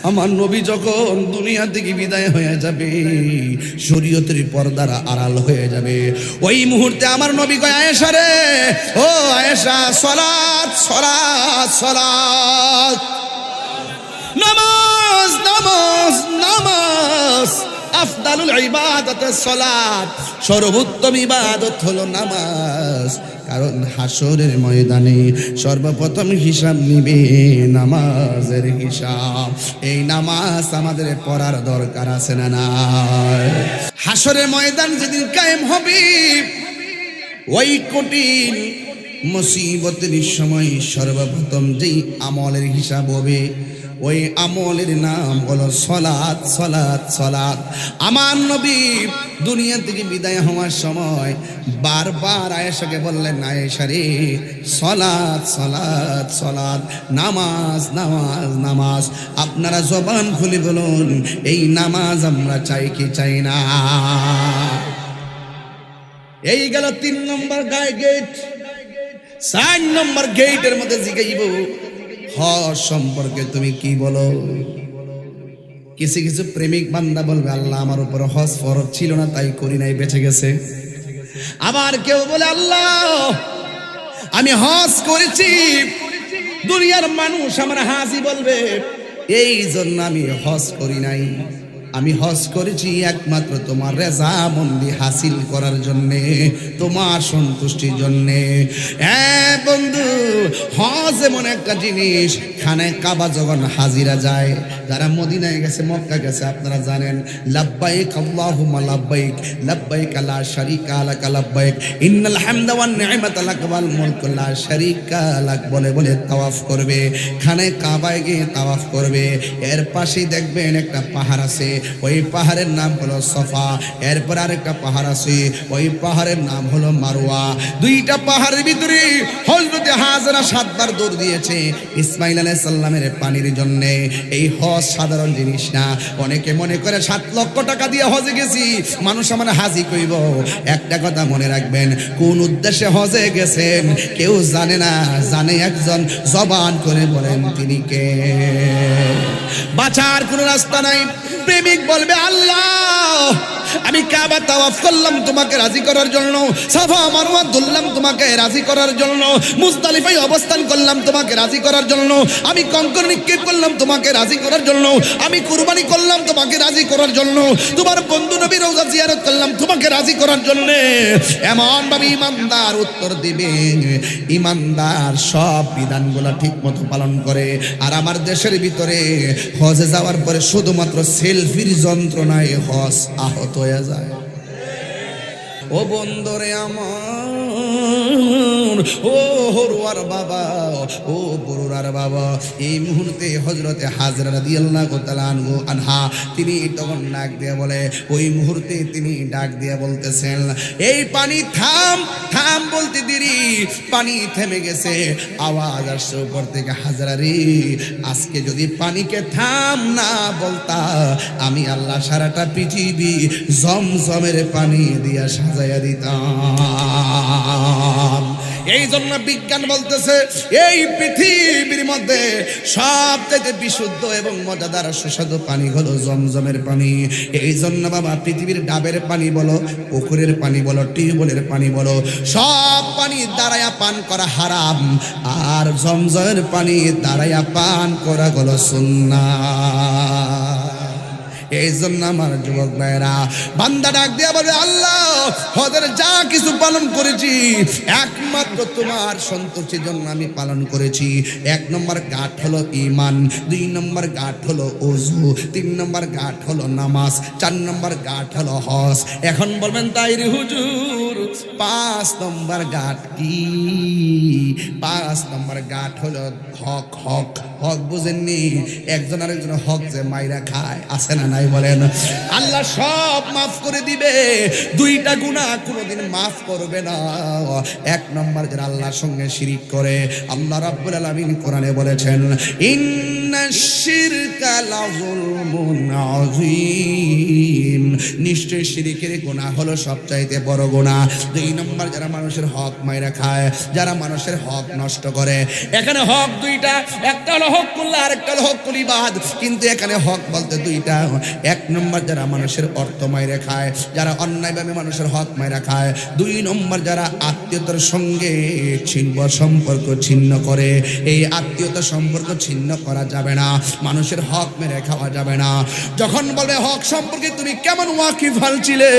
আমার নবী যখন দুনিয়া থেকে বিদায় হয়ে যাবে, শরীয়তের পর্দারা আড়াল হয়ে যাবে, ওই মুহূর্তে আমার নবী কয়, আয়েশা রে, ও আয়েশা, সালাত সালাত সালাত, নামাজ নামাজ নামাজ, আফদালুল ইবাদাত সালাত, সর্বোত্তম ইবাদত হলো নামাজ। কারণ হাসরের ময়দানে সর্বপ্রথম হিসাব নিবে নামাজের হিসাব। এই নামাজ আমাদের পড়ার দরকার আছে না নাই? হাসরের ময়দান যেদিন কায়েম হবে, ওই কঠিন মুসিবতের সময় সর্বপ্রথম যেই আমলের হিসাব হবে, ওই আমলের নাম হলো সালাত সালাত সালাত। আমার নবী দুনিয়া থেকে বিদায় হওয়ার সময় বারবার আয়েশাকে বললেন, আয়েশা রে, সালাত সালাত সালাত, নামাজ নামাজ নামাজ। আপনারা জবান খুলে বলুন, এই নামাজ আমরা চাই কি চাই না? এই গেল 3 নম্বর গেট। 4 নম্বর গেটের মধ্যে জিগাইব, হজ সম্পর্কে তুমি কি বলো? কিছু কিছু প্রেমিক বান্দা বলবে, আল্লাহ আমার উপর হজ ফরজ ছিল না, তাই করি নাই, বেঁচে গেছে। আবার কেউ বলে, আল্লাহ আমি হজ করেছি, দুনিয়ার মানুষ আমার হাজি বলবে, এই জন্য আমি হজ করি নাই। আমি হজ করেছি একমাত্র তোমার রেজামন্দি হাসিল করার জন্যে, তোমার সন্তুষ্টির জন্যে। হ্যাঁ বন্ধু, হজ এমন একটা জিনিস, খানে কাবা যখন হাজিরা যায়, যারা মদিনায় গেছে, মক্কা গেছে, আপনারা জানেন, লাব্বাইক আল্লাহুম্মা লাব্বাইক, লাব্বাইক লা শারীকা লাক লাব্বাইক, ইন্নাল হামদা ওয়ান নি'মাতা লাক ওয়াল মুলকু লা শারীকা লাক বলে বলে তাওয়াফ করবে, খানে কাবায় গিয়ে তাওয়াফ করবে। এর পাশেই দেখবেন একটা পাহাড় আছে, ওই পাহাড়ের নাম হলো সফা। এরপর আরেকটা পাহাড় আছে, ওই পাহাড়ের নাম হলো মারওয়া। দুইটা পাহাড়ের ভিতরে হযরতে হাজরা 7 বার দৌড় দিয়েছে ইসমাইল আলাইহিস সালামের পানির জন্য। এই হজ সাধারণ জিনিস না। অনেকে মনে করে 7 লক্ষ টাকা দিয়ে হজে গেছি, মানুষ আমার হাজি কইব। একটা কথা মনে রাখবেন, কোন উদ্দেশ্যে হজে গেছেন কেউ জানে না, জানে একজন, জবান করে বলেন তিনি কে। বাঁচার কোনো রাস্তা নাই। প্রেমিক বলবে, আল্লাহ আমি কাবা তাওয়াফ করলাম তোমাকে রাজি করার জন্য, সাফা মারওয়া ধরলাম তোমাকে রাজি করার জন্য, মুজদালিফায় অবস্থান করলাম তোমাকে রাজি করার জন্য, আমি কঙ্কর নিক্ষেপ করলাম তোমাকে রাজি করার জন্য, আমি কুরবানি করলাম তোমাকে রাজি করার জন্য, তোমার বন্ধু নবীর রওজা জিয়ারত করলাম তোমাকে রাজি করার জন্য। এমন ভাবে ইমানদার উত্তর দিবে, ইমানদার সব বিধানগুলো ঠিক মতো পালন করে। আর আমার দেশের ভিতরে হজে যাওয়ার পরে শুধুমাত্র সেলফির যন্ত্রণায় হজ আহত হয়ে যায়। ও বন্দরে আমার, ও হরুয়ার বাবা, ও বরুরার বাবা, এই মুহূর্তে হযরতে হাজরা রাদিয়াল্লাহু তাআলা আনহা তিনি তখন ডাক দিয়ে বলে, ওই মুহূর্তে তিনি ডাক দিয়ে বলতেছেন, এই পানি থাম থাম বলতে দেরি, পানি থেমে গেছে। আওয়াজ আসছে উপর থেকে, হাজরা রে, আজকে যদি পানিকে থাম না বলতা, আমি আল্লাহ সারাটা পৃথিবী জমজমের পানি দিয়া সাজাইয়া দিতাম। এই জন্য বিজ্ঞান বলতেছে, এই পৃথিবীর মধ্যে সবথেকে বিশুদ্ধ এবং মজাদার সুস্বাদু পানি হলো জমজমের পানি। এই জন্য বাবা, পৃথিবীর ডাবের পানি বলো, পুকুরের পানি বলো, টিউবওয়েলের পানি বলো, সব পানি দাঁড়াইয়া পান করা হারাম, আর জমজমের পানি দাঁড়াইয়া পান করা হলো সুন্নাহ। এই জন্য আমার যুবক ভাইরা, বান্দা ডাক দিয়া বলে, আল্লাহ হজের যা কিছু পালন করেছি একমাত্র তোমার সন্তুষ্টির জন্য আমি পালন করেছি। 1 নম্বর গাঁট হলো ঈমান, 2 নম্বর গাঁট হলো ওযু, 3 নম্বর গাঁট হলো নামাজ, 4 নম্বর গাঁট হলো হজ। এখন বলবেন, তাই রে হুজুর 5 নম্বর গাঁট কি? 5 নম্বর গাঁট হলো হক। হক হক বুঝেননি? একজন আরেকজন হক যে মাইরা খায়, আছে না নাই বলেন? আল্লাহ সব মাফ করে দিবে, 2টা গুনাহ কোনোদিন মাফ করবে না। 1 নম্বর যারা আল্লাহর সঙ্গে শিরিক করে, আল্লাহ রাব্বুল আলামিন কোরআনে বলেছেন, ইন্নাশ শিরকা লাযুলমুন আযীম, নিশ্চয়ই শিরকের গুনাহ হলো সবচাইতে বড় গুনাহ। 2 নম্বর যারা মানুষের হক মাইরা খায়, যারা মানুষের হক নষ্ট করে। এখানে হক দুইটা, একটা হলো হকুল্লাহ আর একটা হলো হকুল ইবাদ, কিন্তু এখানে হক বলতে দুইটা। 1 নম্বর যারা মানুষের অর্থ মাইরা খায়, যারা অন্যায়ভাবে মানুষের হক মাইরা খায়। 2 নম্বর যারা আত্মীয়তার সঙ্গে সম্পর্ক ছিন্ন করে। এই আত্মীয়তা সম্পর্ক ছিন্ন করা যাবে না, মানুষের হক মেরে খাওয়া যাবে না। যখন বলবে হক সম্পর্কে তুমি কেমন ওয়াকিফাল ছিলে,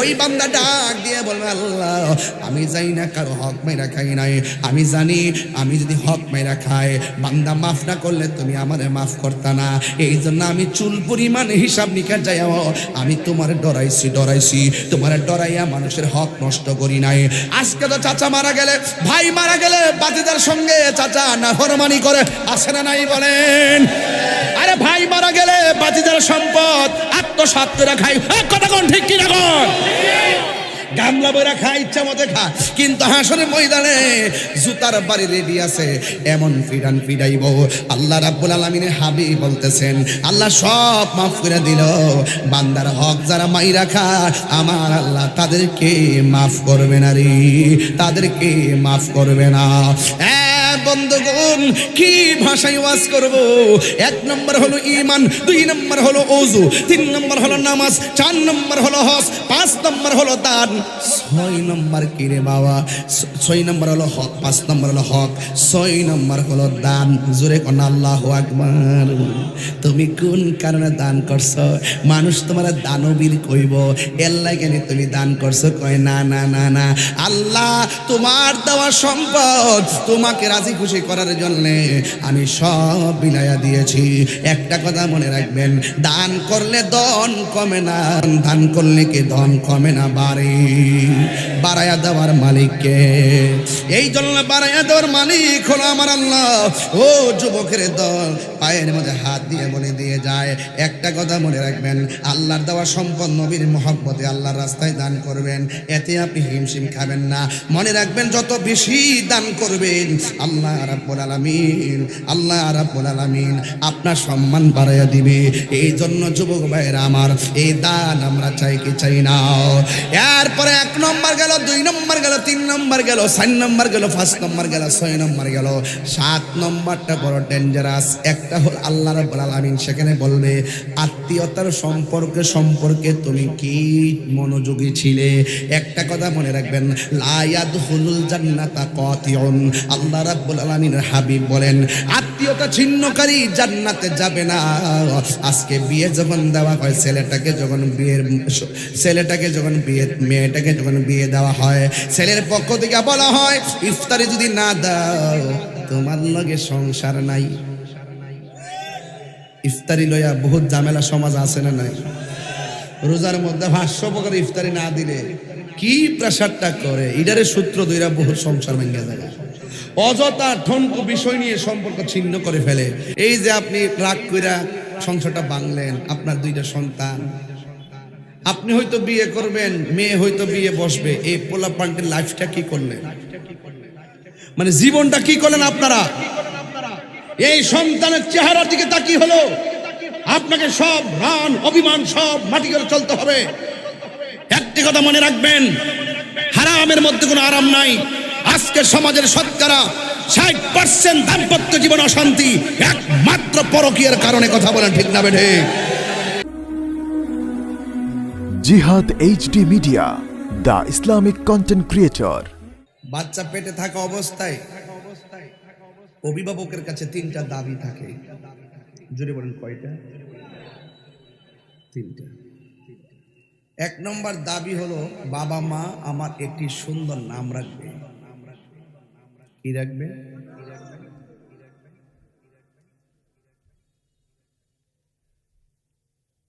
ওই বান্দা ডাক দিয়ে বলবে আল্লাহ আমি জানি না কারো হক মেরা খাই নাই, আমি জানি আমি যদি হক মেরা খাই বান্দা মাফ না করলে তুমি আমারে মাফ করতা না, এই জন্য আমি চুল পরিমাণ হিসাব নিকাশ যাই আমি তোমার ডরাইছি তোমার ডরাইয়া মানুষের হক নষ্ট করি নাই। আজকে তো চাচা মারা গেলে, ভাই মারা গেলে বাতিদার সঙ্গে চাচা নাফরমানি করে, আসে না নাই বলেন? আরে ভাই মারা গেলে বাতিদার সম্পদ আত্মসাৎ করে খাই, কথা কোন ঠিক কি না কোন? গামলা বইরা খায়, ইচ্ছা মতো খায়, কিন্তু হাসরের ময়দানে জুতার বাড়ি রেডি আছে, এমন ফিরান ফিরাইব। আল্লাহ রাব্বুল আলামিনের হাবিব বলতেছেন আল্লাহ সব মাফ করে দিল, বান্দার হক যারা মাইরা খায় আমার আল্লাহ তাদেরকে মাফ করবে না রে, তাদেরকে মাফ করবে না। বন্ধুগণ কি ভাষায় ওয়াজ করব? 1 নম্বর হলো ঈমান, 2 নম্বর হলো ওযু, 3 নম্বর হলো নামাজ, 4 নম্বর হলো হজ, 5 নম্বর হলো দান, 6 নম্বর কি রে বাবা? 6 নম্বর হলো হক, 5 নম্বর হলো হক, 6 নম্বর হলো দান। জোরে কোন আল্লাহু আকবার। তুমি কোন কারণে দান করছো? মানুষ তোমার দানবীর কইব, এর লাগে তুমি দান করছো? কয় না না না না, আল্লাহ তোমার দেওয়া সম্পদ তোমাকে রাজি খুশি করার জন্য আমি সব বিলাইয়া দিয়েছি। একটা কথা মনে রাখবেন, দান করলে ধন কমে না, দান করলে কি ধন কমে না, বাড়াইয়া দেওয়ার মালিককে। এই জন্য বাড়াইয়া দেওয়ার মালিক হলো আমার আল্লাহ। ও যুবকের দল, পায়ের মধ্যে হাত দিয়ে বলে দিয়ে যায়, একটা কথা মনে রাখবেন, আল্লাহর দেওয়া সম্পদ নবীর মহব্বতে আল্লাহর রাস্তায় দান করবেন, এতে আপনি হিমশিম খাবেন না। মনে রাখবেন যত বেশি দান করবেন আল্লাহ রাব্বুল আলামিন আপনার সম্মান বাড়াইয়া দিবে। এই জন্য যুবক ভাইরা আমার, এই দান আমরা চাই কি চাই না? এরপরে 1 নম্বর গেল, 2 নম্বর গেল, 3 নম্বর গেল, 4 নম্বর গেল, 5 নম্বর গেল, 6 নম্বর গেল, 7 নম্বরটা বড় ডেঞ্জারাস। একটা হল আল্লাহ রাব্বুল আলামিন সেখানে বলবে আত্মীয়তার সম্পর্কে তুমি কি মনোযোগী ছিলে। একটা কথা মনে রাখবেন, লা ইয়াদখুলুল জান্নাতা কাতিউন। আল্লাহ রাব্বুল আলামিনের হাবিব বলেন আত্মীয়তা ছিন্নকারী জান্নাতে যাবে না। আজকে বিয়ে যখন দেওয়া হয়, মেয়েটাকে যখন বিয়ে দেওয়া হয়, ছেলের পক্ষ থেকে বলা হয় ইফতারি যদি না দাও তোমার লগে সংসার নাই। ইফতারি লইয়া বহুত ঝামেলা সমাজ আছে না নাই? রোজার মধ্যে 500 প্রকার ইফতারি না দিলে কি প্রেসারটা করে, ইডারে সূত্র ধইরা বহু সংসার ভেঙে যায়। অযথা ঠনকু বিষয় নিয়ে সম্পর্ক ছিন্ন করে ফেলে। এই যে আপনি রাগ কইরা সংসারটা ভাঙলেন, আপনার 2টা সন্তান, আপনি হয়তো বিয়ে করবেন, মেয়ে হয়তো বিয়ে বসবে, এই পোলা পান্টের লাইফটা কি করলেন, মানে জীবনটা কি করলেন আপনারা? এই সন্তানের চেহারার দিকে তাকিয়ে হলো আপনাকে সব রান অভিমান সব মাটি করে চলতে হবে। একটি কথা মনে রাখবেন, হারামের মধ্যে কোনো আরাম নাই। আজকে সমাজের শতকরা 60% দাম্পত্য জীবন অশান্তি একমাত্র পরকীয়ার কারণে। কথা বলেন ঠিক না বেঠে? জিহাদ HD media, the Islamic content creator. বাচ্চা পেটে থাকা অবস্থায় অভিভাবকের কাছে 3টা দাবি থাকে। জোরে বলেন কয়টা? 3টা। 1 নম্বর দাবি হলো বাবা মা আমার একটি সুন্দর নাম রাখবে। কি রাখবে?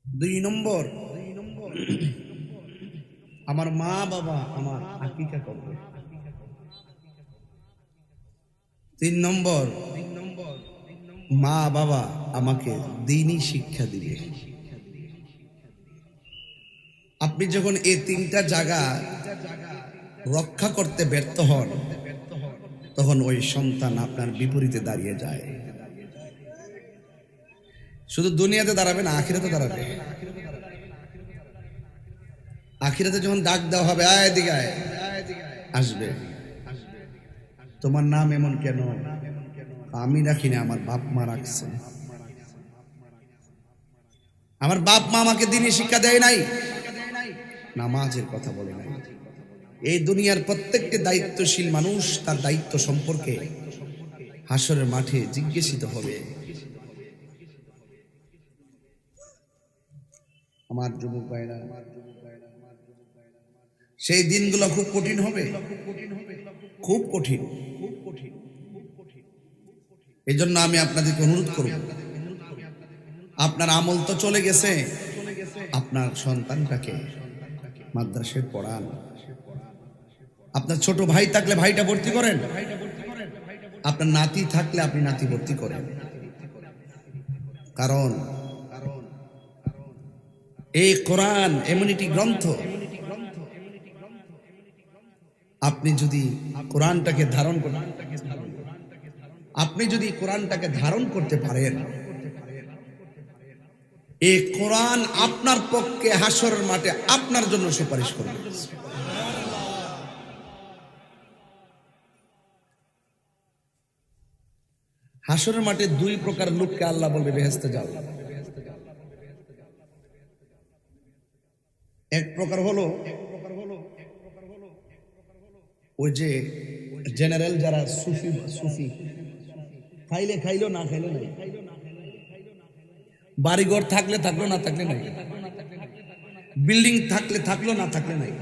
2 নম্বর আমার মা বাবা আমার আকিকা করবে। 3 নম্বর মা বাবা আমাকে দ্বীনি শিক্ষা দিবে। আপনি যখন এই 3টা জায়গা রক্ষা করতে ব্যর্থ হন, তখন ওই সন্তান আপনার বিপরীতে দাঁড়িয়ে যায়। শুধু দুনিয়াতে দাঁড়াবে না, আখিরাতে দাঁড়াবে। আখিরাতে যখন ডাক দেওয়া হবে, আয় এদিকে আয়, আসবে। তোমার নাম এমন কেন? আমি রাখিনি, আমার বাপ মা রাখছে। আমার বাপ মা আমাকে দিনের শিক্ষা দেয় নাই, নামাজের কথা বলে নাই। এই দুনিয়ার প্রত্যেকটি দায়িত্বশীল মানুষ তার দায়িত্ব সম্পর্কে হাসরের মাঠে জিজ্ঞাসিত হবে। আমার যুবক ভাইরা, সেই দিনগুলো খুব কঠিন হবে, খুব কঠিন। এই জন্য আমি আপনাদেরকে অনুরোধ করব, আপনার আমল তো চলে গেছে, আপনার সন্তানটাকে মাদ্রাসায় পড়ান। আপনার ছোট ভাই থাকলে ভাইটা ভর্তি করেন, আপনার নাতি থাকলে আপনি নাতি ভর্তি করেন। কারণ এই কোরআন এমন একটি গ্রন্থ, আপনি যদি কোরআনটাকে ধারণ করেন, আপনি যদি কোরআনটাকে ধারণ করতে পারেন, এই কোরআন আপনার পক্ষে হাসরের মাঠে আপনার জন্য সুপারিশ করবে। হাসরের মাঠে দুই প্রকার লোককে আল্লাহ বলবে বেহেশতে যাও। এক প্রকার হলো ওই যে জেনারেল যারা সুফি, খাইলে খাইলো না খাইলে নাই, বাড়িঘর থাকলে থাকলো না থাকলে নাই, বিল্ডিং থাকলে থাকলো না থাকলে নাই,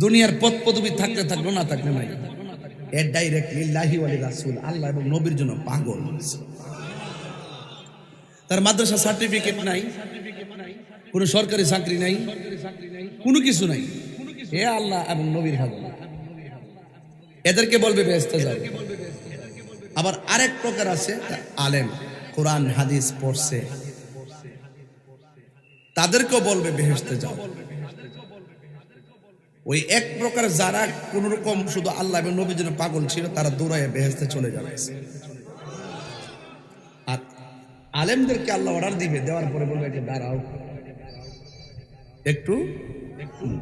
দুনিয়ার পদ পদবি থাকলে থাকলো না থাকলে নাই, এর ডাইরেক্ট লিল্লাহি ওয়া লিরাসূল, আল্লাহ এবং নবীর জন্য পাগল। তার মাদ্রাসা সার্টিফিকেট নাই, কোনো সরকারি চাকরি নাই, কোনো কিছু নাই, এ আল্লাহ এবং নবীর পাগল। এদেরকে বলবে বেহেশতে যাও। আবার আরেক প্রকার আছে আলেম, কোরআন হাদিস পড়ছে, তাদেরকেও বলবে বেহেশতে যাও। ওই এক প্রকার যারা কোন রকম শুধু আল্লাহ এবং নবীর জন্য পাগল ছিল, তারা দৌড়ায় বেহেশতে চলে যাবে। আর আলেমদেরকে আল্লাহ অর্ডার দিবে, দেওয়ার পরে বলবে একটু দাঁড়াও, একটু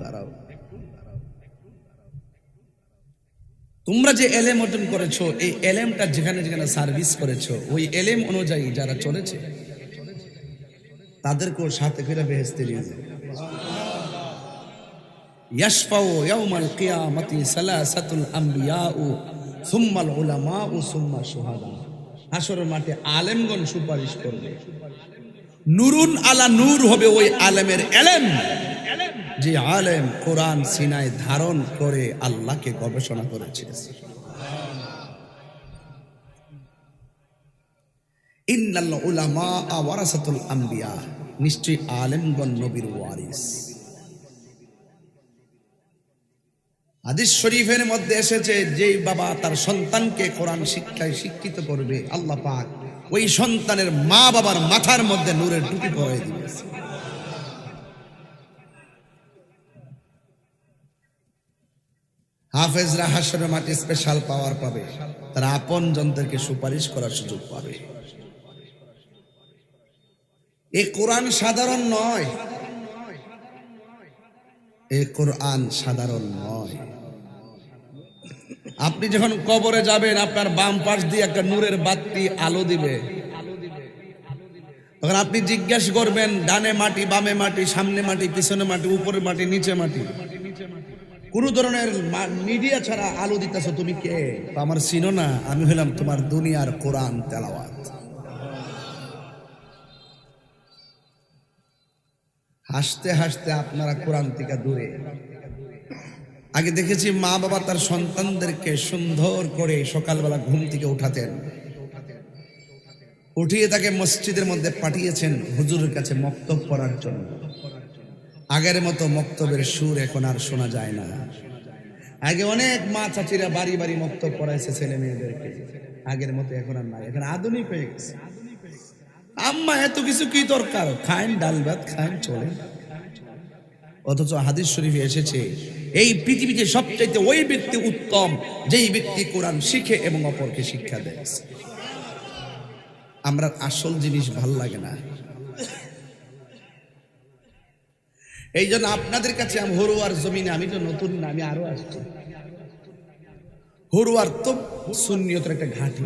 দাঁড়াও। তোমরা যে এলেম অর্জন করেছো, এই এলেমটা যেখানে যেখানে সার্ভিস করেছো, ওই এলেম অনুযায়ী যারা চলেছে তাদেরকেও সাথে করে বেহেশতে নিয়ে যাবে। ইয়াশফাউ ইয়াউমাল কিয়ামাতি সালাসাতুল আমবিয়াউ সুম্মাল উলামাউ সুম্মা শুহাদা। হাসরের মাঠে আলেমগণ সুপারিশ করবে, নূরুন আলা নূর হবে ওই আলেমের এলেম, যে আলেম কোরআন সিনায় ধারণ করে আল্লাহকে গবেষণা করেছে। ইন্নাল উলামা ওয়ারাসাতুল আমবিয়া, নিশ্চয়ই আলেমগণ নবীর ওয়ারিস। হাদিস শরীফের মধ্যে এসেছে, যে বাবা তার সন্তানকে কোরআন শিক্ষায় শিক্ষিত করবে, আল্লাহ পাক ওই সন্তানের মা বাবার মাথার মধ্যে নূরের টুপি পরিয়ে দিবে। হাফেজরা হাসরের মাঠে স্পেশাল পাওয়ার পাবে, তারা আপন জনদেরকে সুপারিশ করার সুযোগ পাবে। এই কোরআন সাধারণ নয়, এই কোরআন সাধারণ নয়। আপনি যখন কবরে যাবেন, আপনার বাম পাশ দিয়ে একটা নূরের বাতি আলো দিবে, তখন আপনি জিজ্ঞাসা করবেন ডানে মাটি, বামে মাটি, সামনে মাটি, পিছনে মাটি, উপরে মাটি, নিচে মাটি, কোন ধরনের মিডিয়া ছাড়া আলো দিতেছো, তুমি কে? তো আমার চিনো না, আমি হলাম তোমার দুনিয়ার কোরআন তেলাওয়াত। হাসতে হাসতে আপনারা কোরআন থেকে দূরে। আগে দেখেছি মা বাবা তার সন্তানদেরকে সুন্দর করে সকালবেলা ঘুম থেকে উঠাতেন, উঠিয়ে তাকে মসজিদের মধ্যে পাঠিয়েছেন হুজুরের কাছে মক্তব পড়ার জন্য। আগের মতো মক্তবের সুর এখন আর শোনা যায় না। আগে অনেক মা চাচিরা বাড়ি বাড়ি মক্তব পড়াইছে ছেলে মেয়েদেরকে, আগের মতো এখন আর নাই, এখন আধুনিক হয়ে গেছে। আম্মা এত কিছু কি দরকার, খান ডাল ভাত খান চলে। অথচ হাদিস শরীফে এসেছে এই পৃথিবীতে সবচাইতে ওই ব্যক্তি উত্তম যেই ব্যক্তি কোরআন শিখে এবং অপরকে শিক্ষা দেয়। আমরা আসল জিনিস ভাল লাগে না, এই জন্য আপনাদের কাছে আমি হরুয়ার জমিনে, আমি তো নতুন না, আমি আরো আসছি। হরুয়ার তো সুন্নিয়তের একটা ঘাঁটি,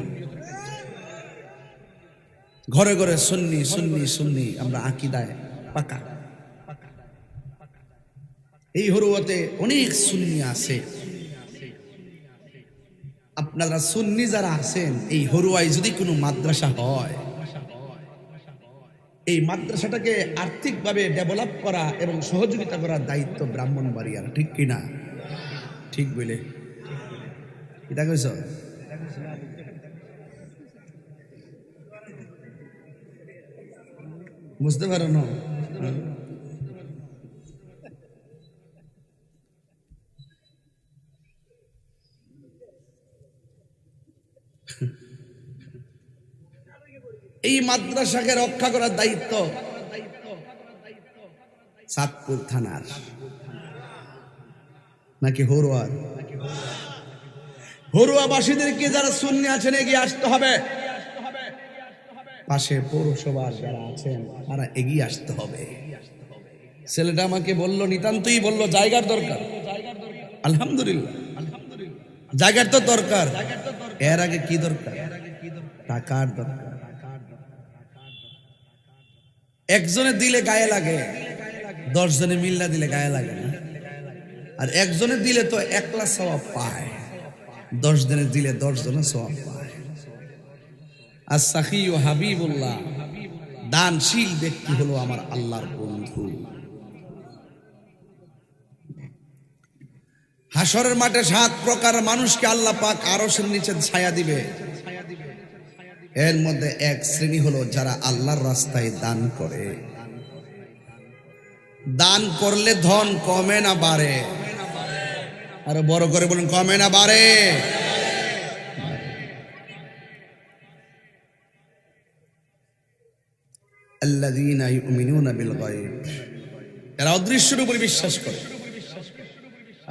ঘরে ঘরে সুন্নি সুন্নি সুন্নি, আমরা আকীদায় পাকা। এই হরুয়াতে অনেক সুন্নি আছে। আপনারা সুন্নি যারা আছেন, এই হরুয়ায় যদি কোনো মাদ্রাসা হয়, এই মাদ্রাসাটাকে আর্থিকভাবে ডেভেলপ করা এবং সহযোগিতা করার দায়িত্ব ব্রাহ্মণবাড়িয়ার, ঠিক কিনা? ঠিক বলে এটা কইছ? বুঝতে পারো না? এই মাদ্রাসাকে রক্ষা করার দায়িত্ব চাঁদপুর থানার নাকি হরুয়ার? হরুয়াবাসীদেরকে যারা সুন্নি আছেন এগিয়ে আসতে হবে, পাশে পৌরসভার যারা আছেন তারা এগিয়ে আসতে হবে। ছেলেটা আমাকে বললো, নিতান্তই বললো জায়গার দরকার। আলহামদুলিল্লাহ, জায়গার তো দরকার। এর আগে কি দরকার? টাকার দরকার। একজনে দিলে গায়ে লাগে, 10 জনে মিল্লা দিলে গায়ে লাগে না। আর একজনে দিলে তো 1 লাখ সওয়াব পায়, 10 জনে দিলে 10 জনে সওয়াব পায়। আর সাখী ও হাবিবুল্লাহ, দানশীল ব্যক্তি হলো আমার আল্লাহর বন্ধু। হাসরের মাঠে 7 প্রকার মানুষকে আল্লাহ পাক আরশের নিচে ছায়া দিবে। এর মধ্যে এক শ্রেণী হলো যারা আল্লাহর রাস্তায় দান করে। দান করলে ধন কমে না বাড়ে? আরো বড় করে বলুন, কমে না বাড়ে? আল্লাযীনা ইউমিনুনা বিল গায়ব, এরা অদৃশ্যের উপর বিশ্বাস করে।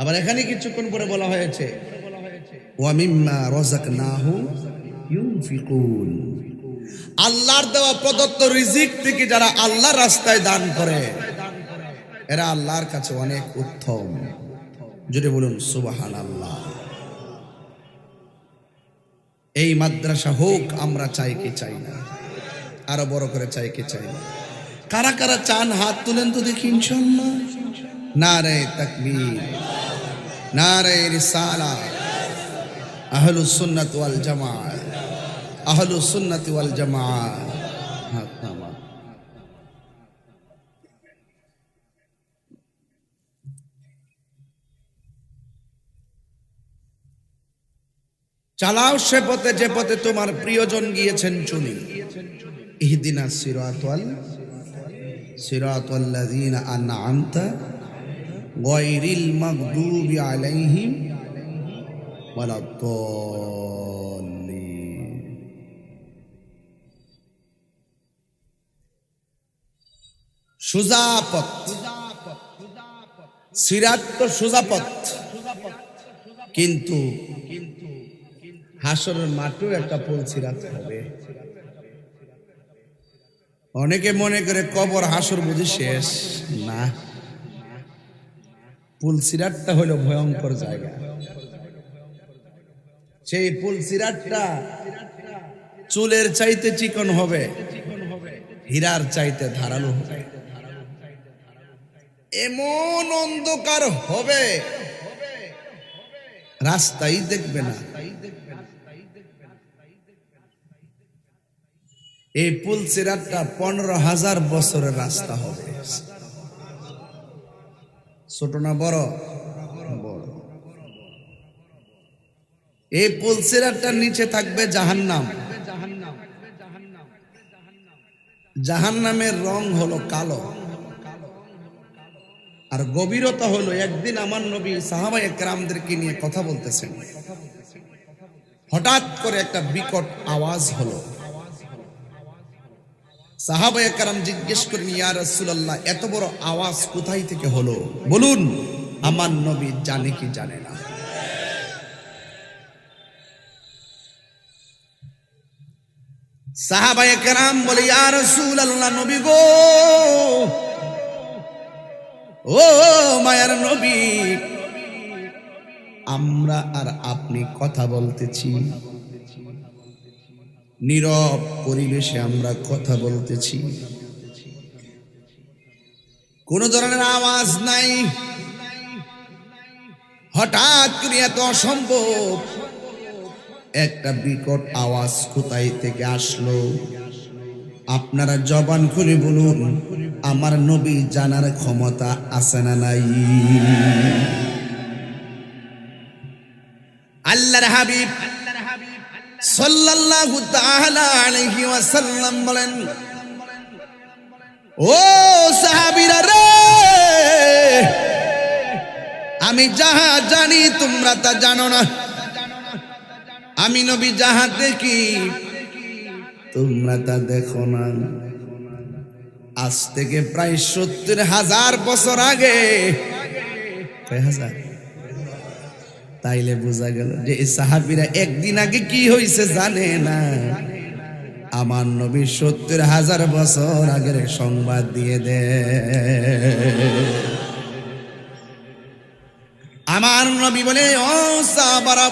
আবার এখানে কিছুক্ষণ পরে বলা হয়েছে ওয়া মিম্মা রাযাকনাহুম ইউনফিকুন, আল্লাহর দেওয়া প্রদত্ত রিজিক থেকে যারা আল্লাহর রাস্তায় দান করে এরা আল্লাহর কাছে অনেক উত্তম। যদি বলুন সুবহানাল্লাহ। এই মাদ্রাসা হোক, আমরা চাই কি চাই না? আরো বড় করে চাই কি চাই না? কারা কারা চান হাত তুলেন তো দেখি ইনশাআল্লাহ। নারে তাকবীর, নারে রিসালাত, আহলুস সুন্নাত ওয়াল জামাত, আহলুস সুন্নাত ওয়াল জামাত। হাত নামা। চালাও সে পথে যে পথে তোমার প্রিয়জন গিয়েছেন চলি। ইহদিনাস সিরাতাল্লাযীনা আন'আমতা গায়রিল মাগদুবি আলাইহিম ওয়ালাদ-দাল্লিন। সোজা পথ, সিরাত তো সোজা পথ, কিন্তু হাসরের মাঠেও একটা পুল সিরাত হবে। অনেকে মনে করে কবর হাসর বুঝি শেষ না, পুল সিরাতটা হলো ভয়ঙ্কর জায়গা। সেই পুল সিরাতটা চুলের চাইতে চিকন হবে, হীরার চাইতে ধারালো হবে। এমন অন্ধকার হবে রাস্তাই দেখবে না। এই পুল সিরাতটা 15,000 বছরের রাস্তা হবে। ছোট না বড়? বড়। এই পুল সিরাতটার নিচে থাকবে জাহান্নাম। জাহান্নামের রং হলো কালো, আর গভীরতা হলো, একদিন আমার নবী সাহাবায়ে কেরামদেরকে নিয়ে কথা বলতেছেন, হঠাৎ করে একটা বিকট আওয়াজ হলো। সাহাবায়ে কেরাম জিজ্ঞেস করেন, ইয়া রাসূলুল্লাহ, এত বড় আওয়াজ কোথায় থেকে হলো? বলুন, আমার নবী জানে কি জানে না? সাহাবায়ে কেরাম বলে, ইয়া রাসূলুল্লাহ, নবী গো, ও মায়ার নবী, আমরা আর আপনি কথা বলতেছি, নীরব পরিবেশে আমরা কথা বলতেছি, কোন ধরনের আওয়াজ নাই। হঠাৎ করে এত অসম্ভব একটা বিকট আওয়াজ কোথায় থেকে আসলো? আপনারা জবান খুলে বলুন, আমার নবী জানার ক্ষমতা আছে না নাই? আল্লাহর হাবিব সাল্লাল্লাহু তাআলা আলাইহি ওয়াসাল্লাম বলেন, ও সাহাবীরা রে, আমি যাহা জানি তোমরা তা জানো না। আমি নবী যাহা দেখি তোমরা তা দেখো না। আজ থেকে প্রায় ৭০,০০০ বছর আগে, কয় হাজার? তাইলে বোঝা গেল যে এই সাহাবীরা একদিন আগে কি হয়েছে জানে না। আমার নবী ৭০,০০০ বছর আগের সংবাদ দিয়ে দেয়। আমার নবী বলে, ও সাহাবারা,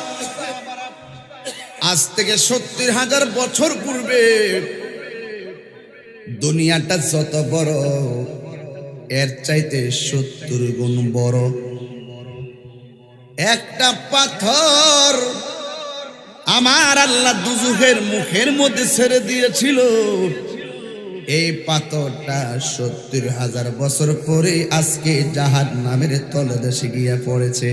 আজ থেকে ৭০,০০০ বছর পূর্বে দুনিয়াটা যত বড়, এর চাইতে ৭০ গুণ বড় একটা পাথর আমার আল্লাহ দুজুহের মুখের মধ্যে ছেড়ে দিয়েছিল। এই পাথরটা ৭০,০০০ বছর পরে আজকে জাহান্নামের তলদেশে গিয়ে পড়েছে।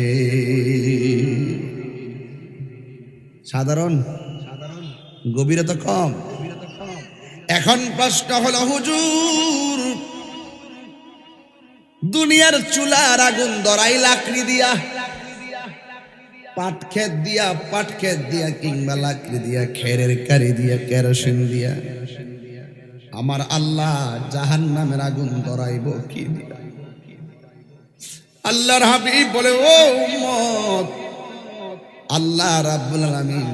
সাধারণ গভীরতা কম। এখন প্রশ্ন হলো, হুজুর, দুনিয়ার চুলার আগুন ধরাই লাকড়ি দিয়া, পাট খেত দিয়া কিংবা লাকড়ি দিয়া, খেরের কারি দিয়া, কেরোসিন দিয়া, আমার আল্লাহ জাহান্নামের আগুন ধরাইব কি দিয়া? আল্লাহর হাবিব বলে, ও উম্মত, আল্লাহ রাব্বুল আলামিন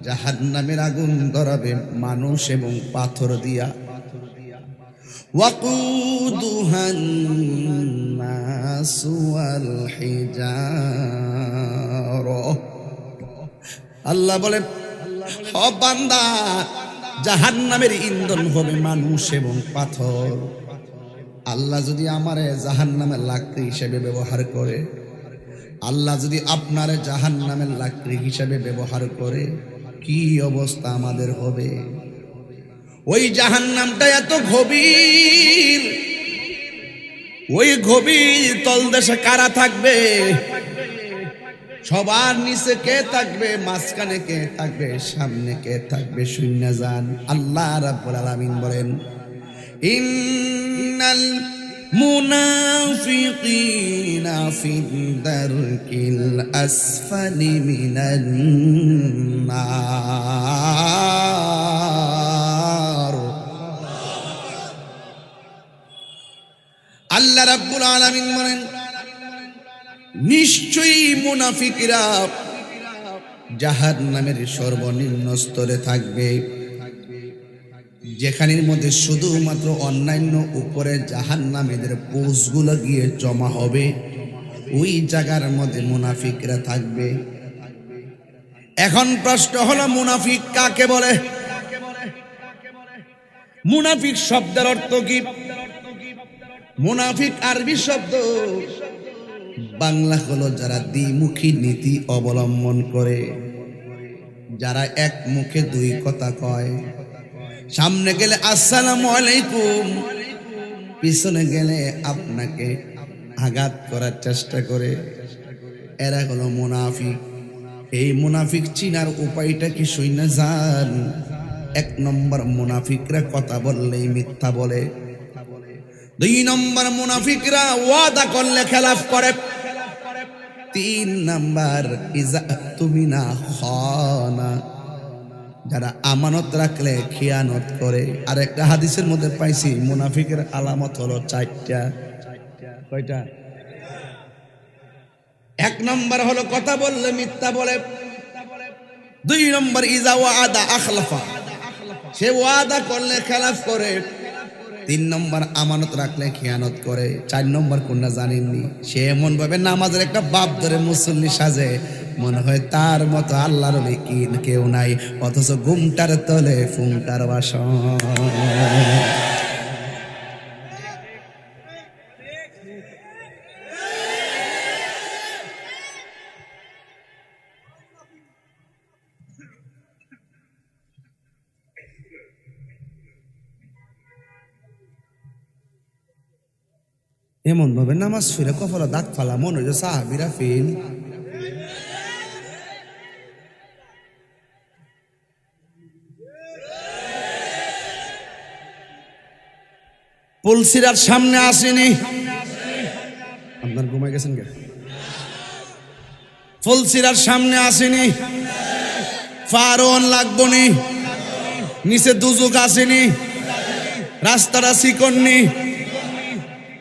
জাহান্নামের আগুন ধরাবে মানুষ এবং পাথর দিয়া। ওয়াকুদুহান নাসু ওয়াল হিজারা। আল্লাহ বলে, ও বান্দা, জাহান্নামের ইন্ধন হবে মানুষ এবং পাথর। আল্লাহ যদি আমারে জাহান্নামের লাকড়ি হিসেবে ব্যবহার করে, আল্লাহ যদি আপনারে জাহান্নামের লাকড়ি হিসেবে ব্যবহার করে, কি অবস্থা আমাদের হবে? ওই জাহান্নামটা এত গভীর, ওই গভীর তলদেশে কারা থাকবে? সবার নিচে কে থাকবে? মাঝখানে কে থাকবে? সামনে কে থাকবে? শূন্য যান। আল্লাহ রাব্বুল আলামিন বলেন, ইন্নাল মুনাফিকিনা ফিদ দারকিল আসফালি মিনান নার। আল্লাহ রাব্বুল আলামিন বলেন, নিশ্চয়ই মুনাফিকরা জাহান্নামের সর্বনিম্ন স্তরে থাকবে, যেখানের মধ্যে শুধুমাত্র অন্যান্য উপরে জাহান্নামীদের পোস্টগুলো গিয়ে জমা হবে, ওই জায়গার মধ্যে মুনাফিকরা থাকবে। এখন প্রশ্ন হলো, মুনাফিক কাকে বলে? মুনাফিক শব্দের অর্থ কি? মুনাফিক আরবি শব্দ, বাংলা হলো যারা দ্বিমুখী নীতি অবলম্বন করে, যারা এক মুখে দুই কথা কয়। সামনে গেলে আসসালামু আলাইকুম, পিছনে গেলে আপনাকে আঘাত করার চেষ্টা করে, এরা হলো মুনাফিক। এই মুনাফিক চিনার উপায়টা কি শুনে যান? ১ নম্বর, মুনাফিকরা কথা বললেই মিথ্যা বলে। ২ নম্বর, মুনাফিকরা ওয়াদা করলে খেলাফ করে। ৩ নম্বর, ইজা তুমিনা খানা, যারা আমানত রাখলে খিয়ানত করে। আর একটা হাদিসের মধ্যে পাইছি, মুনাফিকের আলামত হলো ৪টা। কয়টা? ১ নম্বর হলো কথা বললে মিথ্যা বলে। ২ নম্বর, ইজা ওয়াদা আখলাফা, সে ওয়াদা করলে খেলাফ করে। 3 নম্বর আমানত রাখলে খেয়ানত করে। 4 নম্বর কোনটা জানেননি? সে এমন ভাবে নামাজের একটা বাপ ধরে মুসল্লি সাজে, মনে হয় তার মতো আল্লাহর ওলি কেউ নাই, অথচ ঘুমটার তলে ফুংটার বাসন। এমন ভাবে নামাজ ফিরে কপালে দাগ ফালা, মনে হয় সাহাবীরা ফেল। পুলসিরার সামনে আসেনি, আপনার ঘুমাই গেছেন কে? ফুলসিরার সামনে আসেনি, ফারন লাগবো নি, নিচে দুজুক আসেনি, রাস্তাটা চিকননি।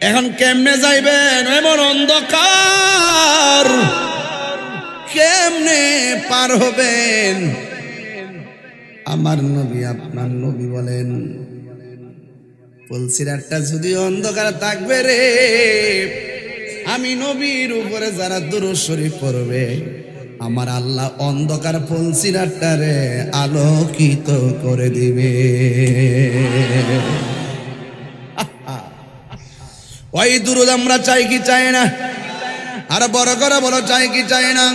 এখন কেমনে যাইবেন? এমন অন্ধকার, কেমনে পার হবেন? আমার নবী আপনার নবী বলেন, ফুলসিরাতটা যদি অন্ধকার থাকবে রে, আমি নবীর উপরে যারা দুরূদ শরীফ পড়বে, আমার আল্লাহ অন্ধকার ফুলসিরাতটা রে আলোকিত করে দিবে। ওই দুরূদ আমরা চাই কি চাই না? আর বড় করে বলো, চাই কি চাই না?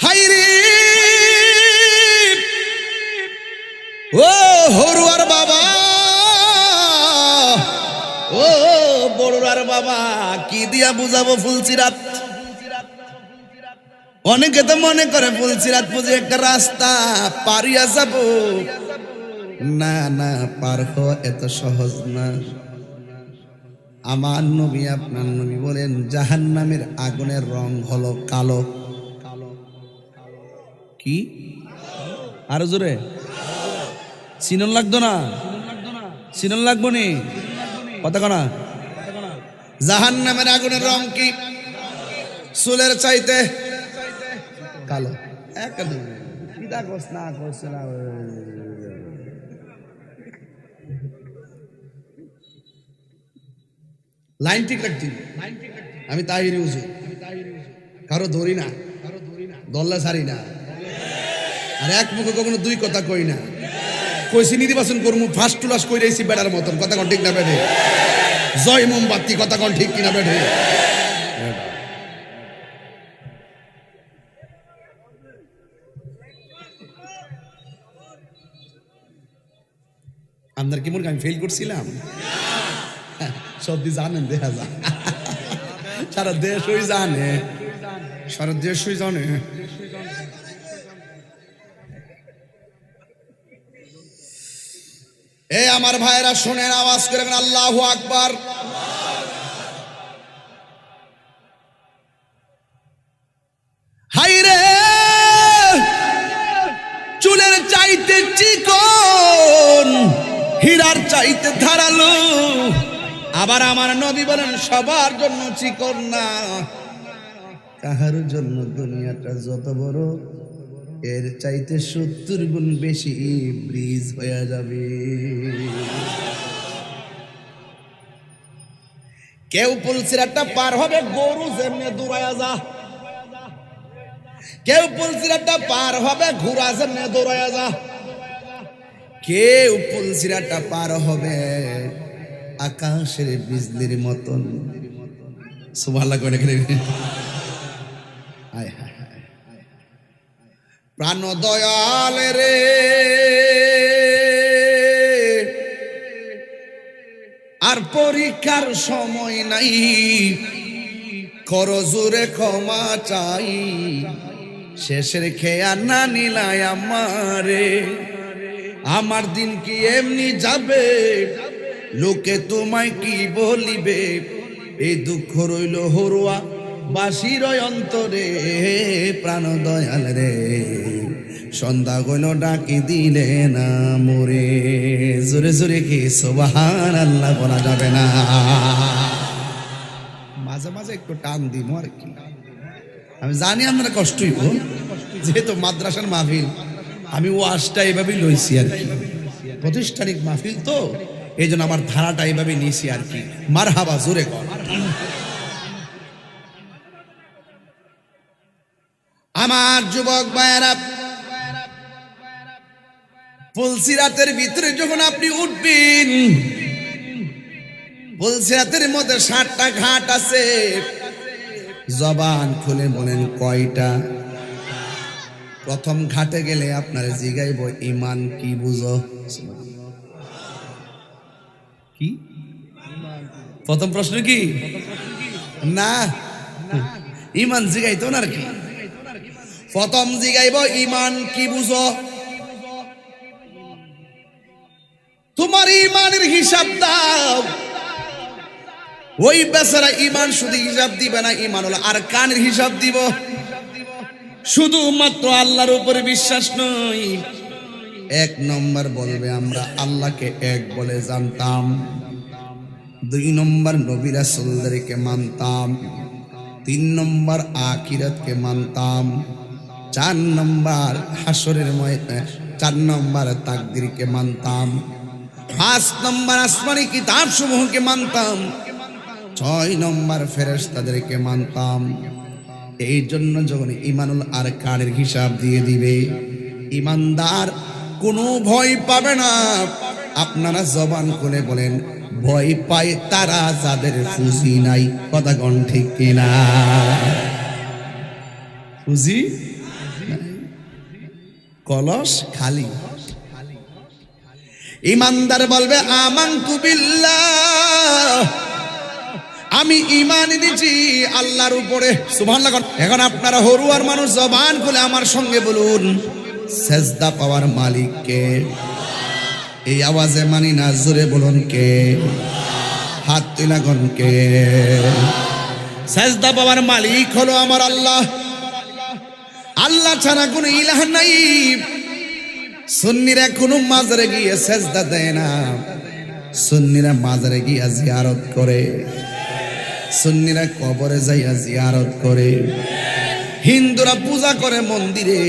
হাইরে ও হরুয়ার বাবা, ও বড়ুয়ার বাবা, কি দিয়া বুঝাবো ফুলসিরাত? অনেকে তো মনে করে ফুলসিরাত বুঝি একটা রাস্তা, পারিয়া যাব। না না, পার হওয়া এত সহজ না। আমার নবী আপনার নবী বলেন, জাহান্নামের আগুনের রং হলো কালো। কি? আরো জোরে সিনন লাগতো না? সিনন লাগবো নি? কথা কনা। জাহান্নামের আগুনের রং কি? চুলের চাইতে কালো। একদম কিদা করছ না করছে না। লাইন ঠিক রাখছি, আমি তাহিরি হুজুর, কারো ধরি না, দল্লা ছাড়ি না, আর এক মুখে কখনো দুই কথা কই না। কইছি নির্বাচন করবো ফার্স্ট টুলাস কই রয়েছি বেড়ার মতন, কথা কন ঠিক না বেড়ে? জয় মোমবাতি, কথা কন ঠিক কিনা বেড়ে? আপনার কি মনে আমি ফেল করছিলাম? সব দিয়ে জানেন, দেখা যা সারা দেশই জানে, সারা দেশই জানে। এই আমার ভাইয়েরা শোনেন, আওয়াজ করে আল্লাহু আকবার। হাইরে চুলের চাইতে চিকন, হীরার চাইতে ধারালো। আবার আমার নবী বলেন, সবার জন্য চিকন না, কাহার জন্য দুনিয়াটা যত বড়, এর চাইতে 70 গুণ বেশি ব্রিজ হয়ে যাবে। কেউ পুলসিরাতটা পার হবে গরু যেমনে দৌড়ায়া যা, কেউ পুলসিরাতটা পার হবে ঘোড়া যেমনে দৌড়ায়া যা, কেউ পুলসিরাতটা পার হবে আকাশের বিজলির মতন। সুবহানাল্লাহ করে হায় হায় হায়। প্রাণ দয়াল রে, আর পরীক্ষার সময় নাই, করো জোরে ক্ষমা চাই, শেষের খেয়া না নিলাই আমারে। আমার দিন কি এমনি যাবে, লোকে তোমায় কি বলিবে, এই দুঃখ রইল হরুয়া বাসির অন্তরে। প্রাণ দয়াল রে, সন্ধ্যা গইল ডাকি দিলে না মোরে। জোরে জোরে কি সুবহানাল্লাহ বলা যাবে না? মাঝে মাঝে একটু টান দিব আর কি। আমি জানি আপনারা কষ্ট হইব, যেহেতু মাদ্রাসার মাহফিল, আমি ওয়াজটা এভাবে লইছি আর কি, প্রতিষ্ঠানিক মাহফিল তো এই জন্য আমার ধারাটা এইভাবে নিয়েছি আর কি। মারহাবা, জোরে কর। আমার যুবক ভাইয়েরা, ফুলসিরাতের ভিতরে যখন আপনি উঠবেন, ফুলসিরাতের মধ্যে 7টা ঘাট আছে। জবান খুলে বলেন কয়টা? প্রথম ঘাটে গেলে আপনার জিগাইব ঈমান কি বুঝো? কি প্রথম প্রশ্ন? কি না, ঈমান জিগাইতো না আর কি। প্রথম জিগাইব ঈমান কি বুঝো? তোমার ঈমানের হিসাব দাও। ওই বেচারা ঈমান শুধু হিসাব দিবে না, ঈমান হলো আরকানের হিসাব দিব। শুধুমাত্র আল্লাহর উপরে বিশ্বাস নয়, 1 নম্বর বলবে আমরা আল্লাহকে এক বলে জানতাম, 2 নম্বর নবী রাসূলদেরকে মানতাম, 3 নম্বর আখিরাতকে মানতাম, 4 নম্বর হাসরের ময়দানে, 4 নম্বর তাকদীরকে মানতাম, 5 নম্বর আসমানি কিতাব সমূহকে মানতাম, 6 নম্বর ফেরেশতাদেরকে মানতাম। এই জন্য যখন ঈমানুল আরকানের হিসাব দিয়ে দিবে, ঈমানদার কোনো ভয় পাবে না। আপনারা জবান খুলে বলেন, ভয় পায় তারা যাদের পুঁজি নাই। কথা কোন ঠিক কিনা? পুঁজি কলস খালি। ঈমানদার বলবে আমানতু বিল্লাহ, আমি ঈমান এনেছি আল্লাহর উপরে। সুবহানাল্লাহ। এখন আপনারা হরুয়ার মানুষ, জবান খুলে আমার সঙ্গে বলুন, সেজদা পাওয়ার মালিক কে? এই আওয়াজে মানি না, জোরে বলুন কে? হাত তুলে কোন কে? সেজদা পাওয়ার মালিক হলো আমার আল্লাহ। আল্লাহ ছাড়া কোনো ইলাহ নাই। সুন্নিরা কোনো মাজারে গিয়ে সেজদা দেয় না, সুন্নিরা মাজারে গিয়ে জিয়ারত করে, সুন্নিরা কবরে যাইয়া জিয়ারত করে, হিন্দুরা পূজা করে মন্দিরে,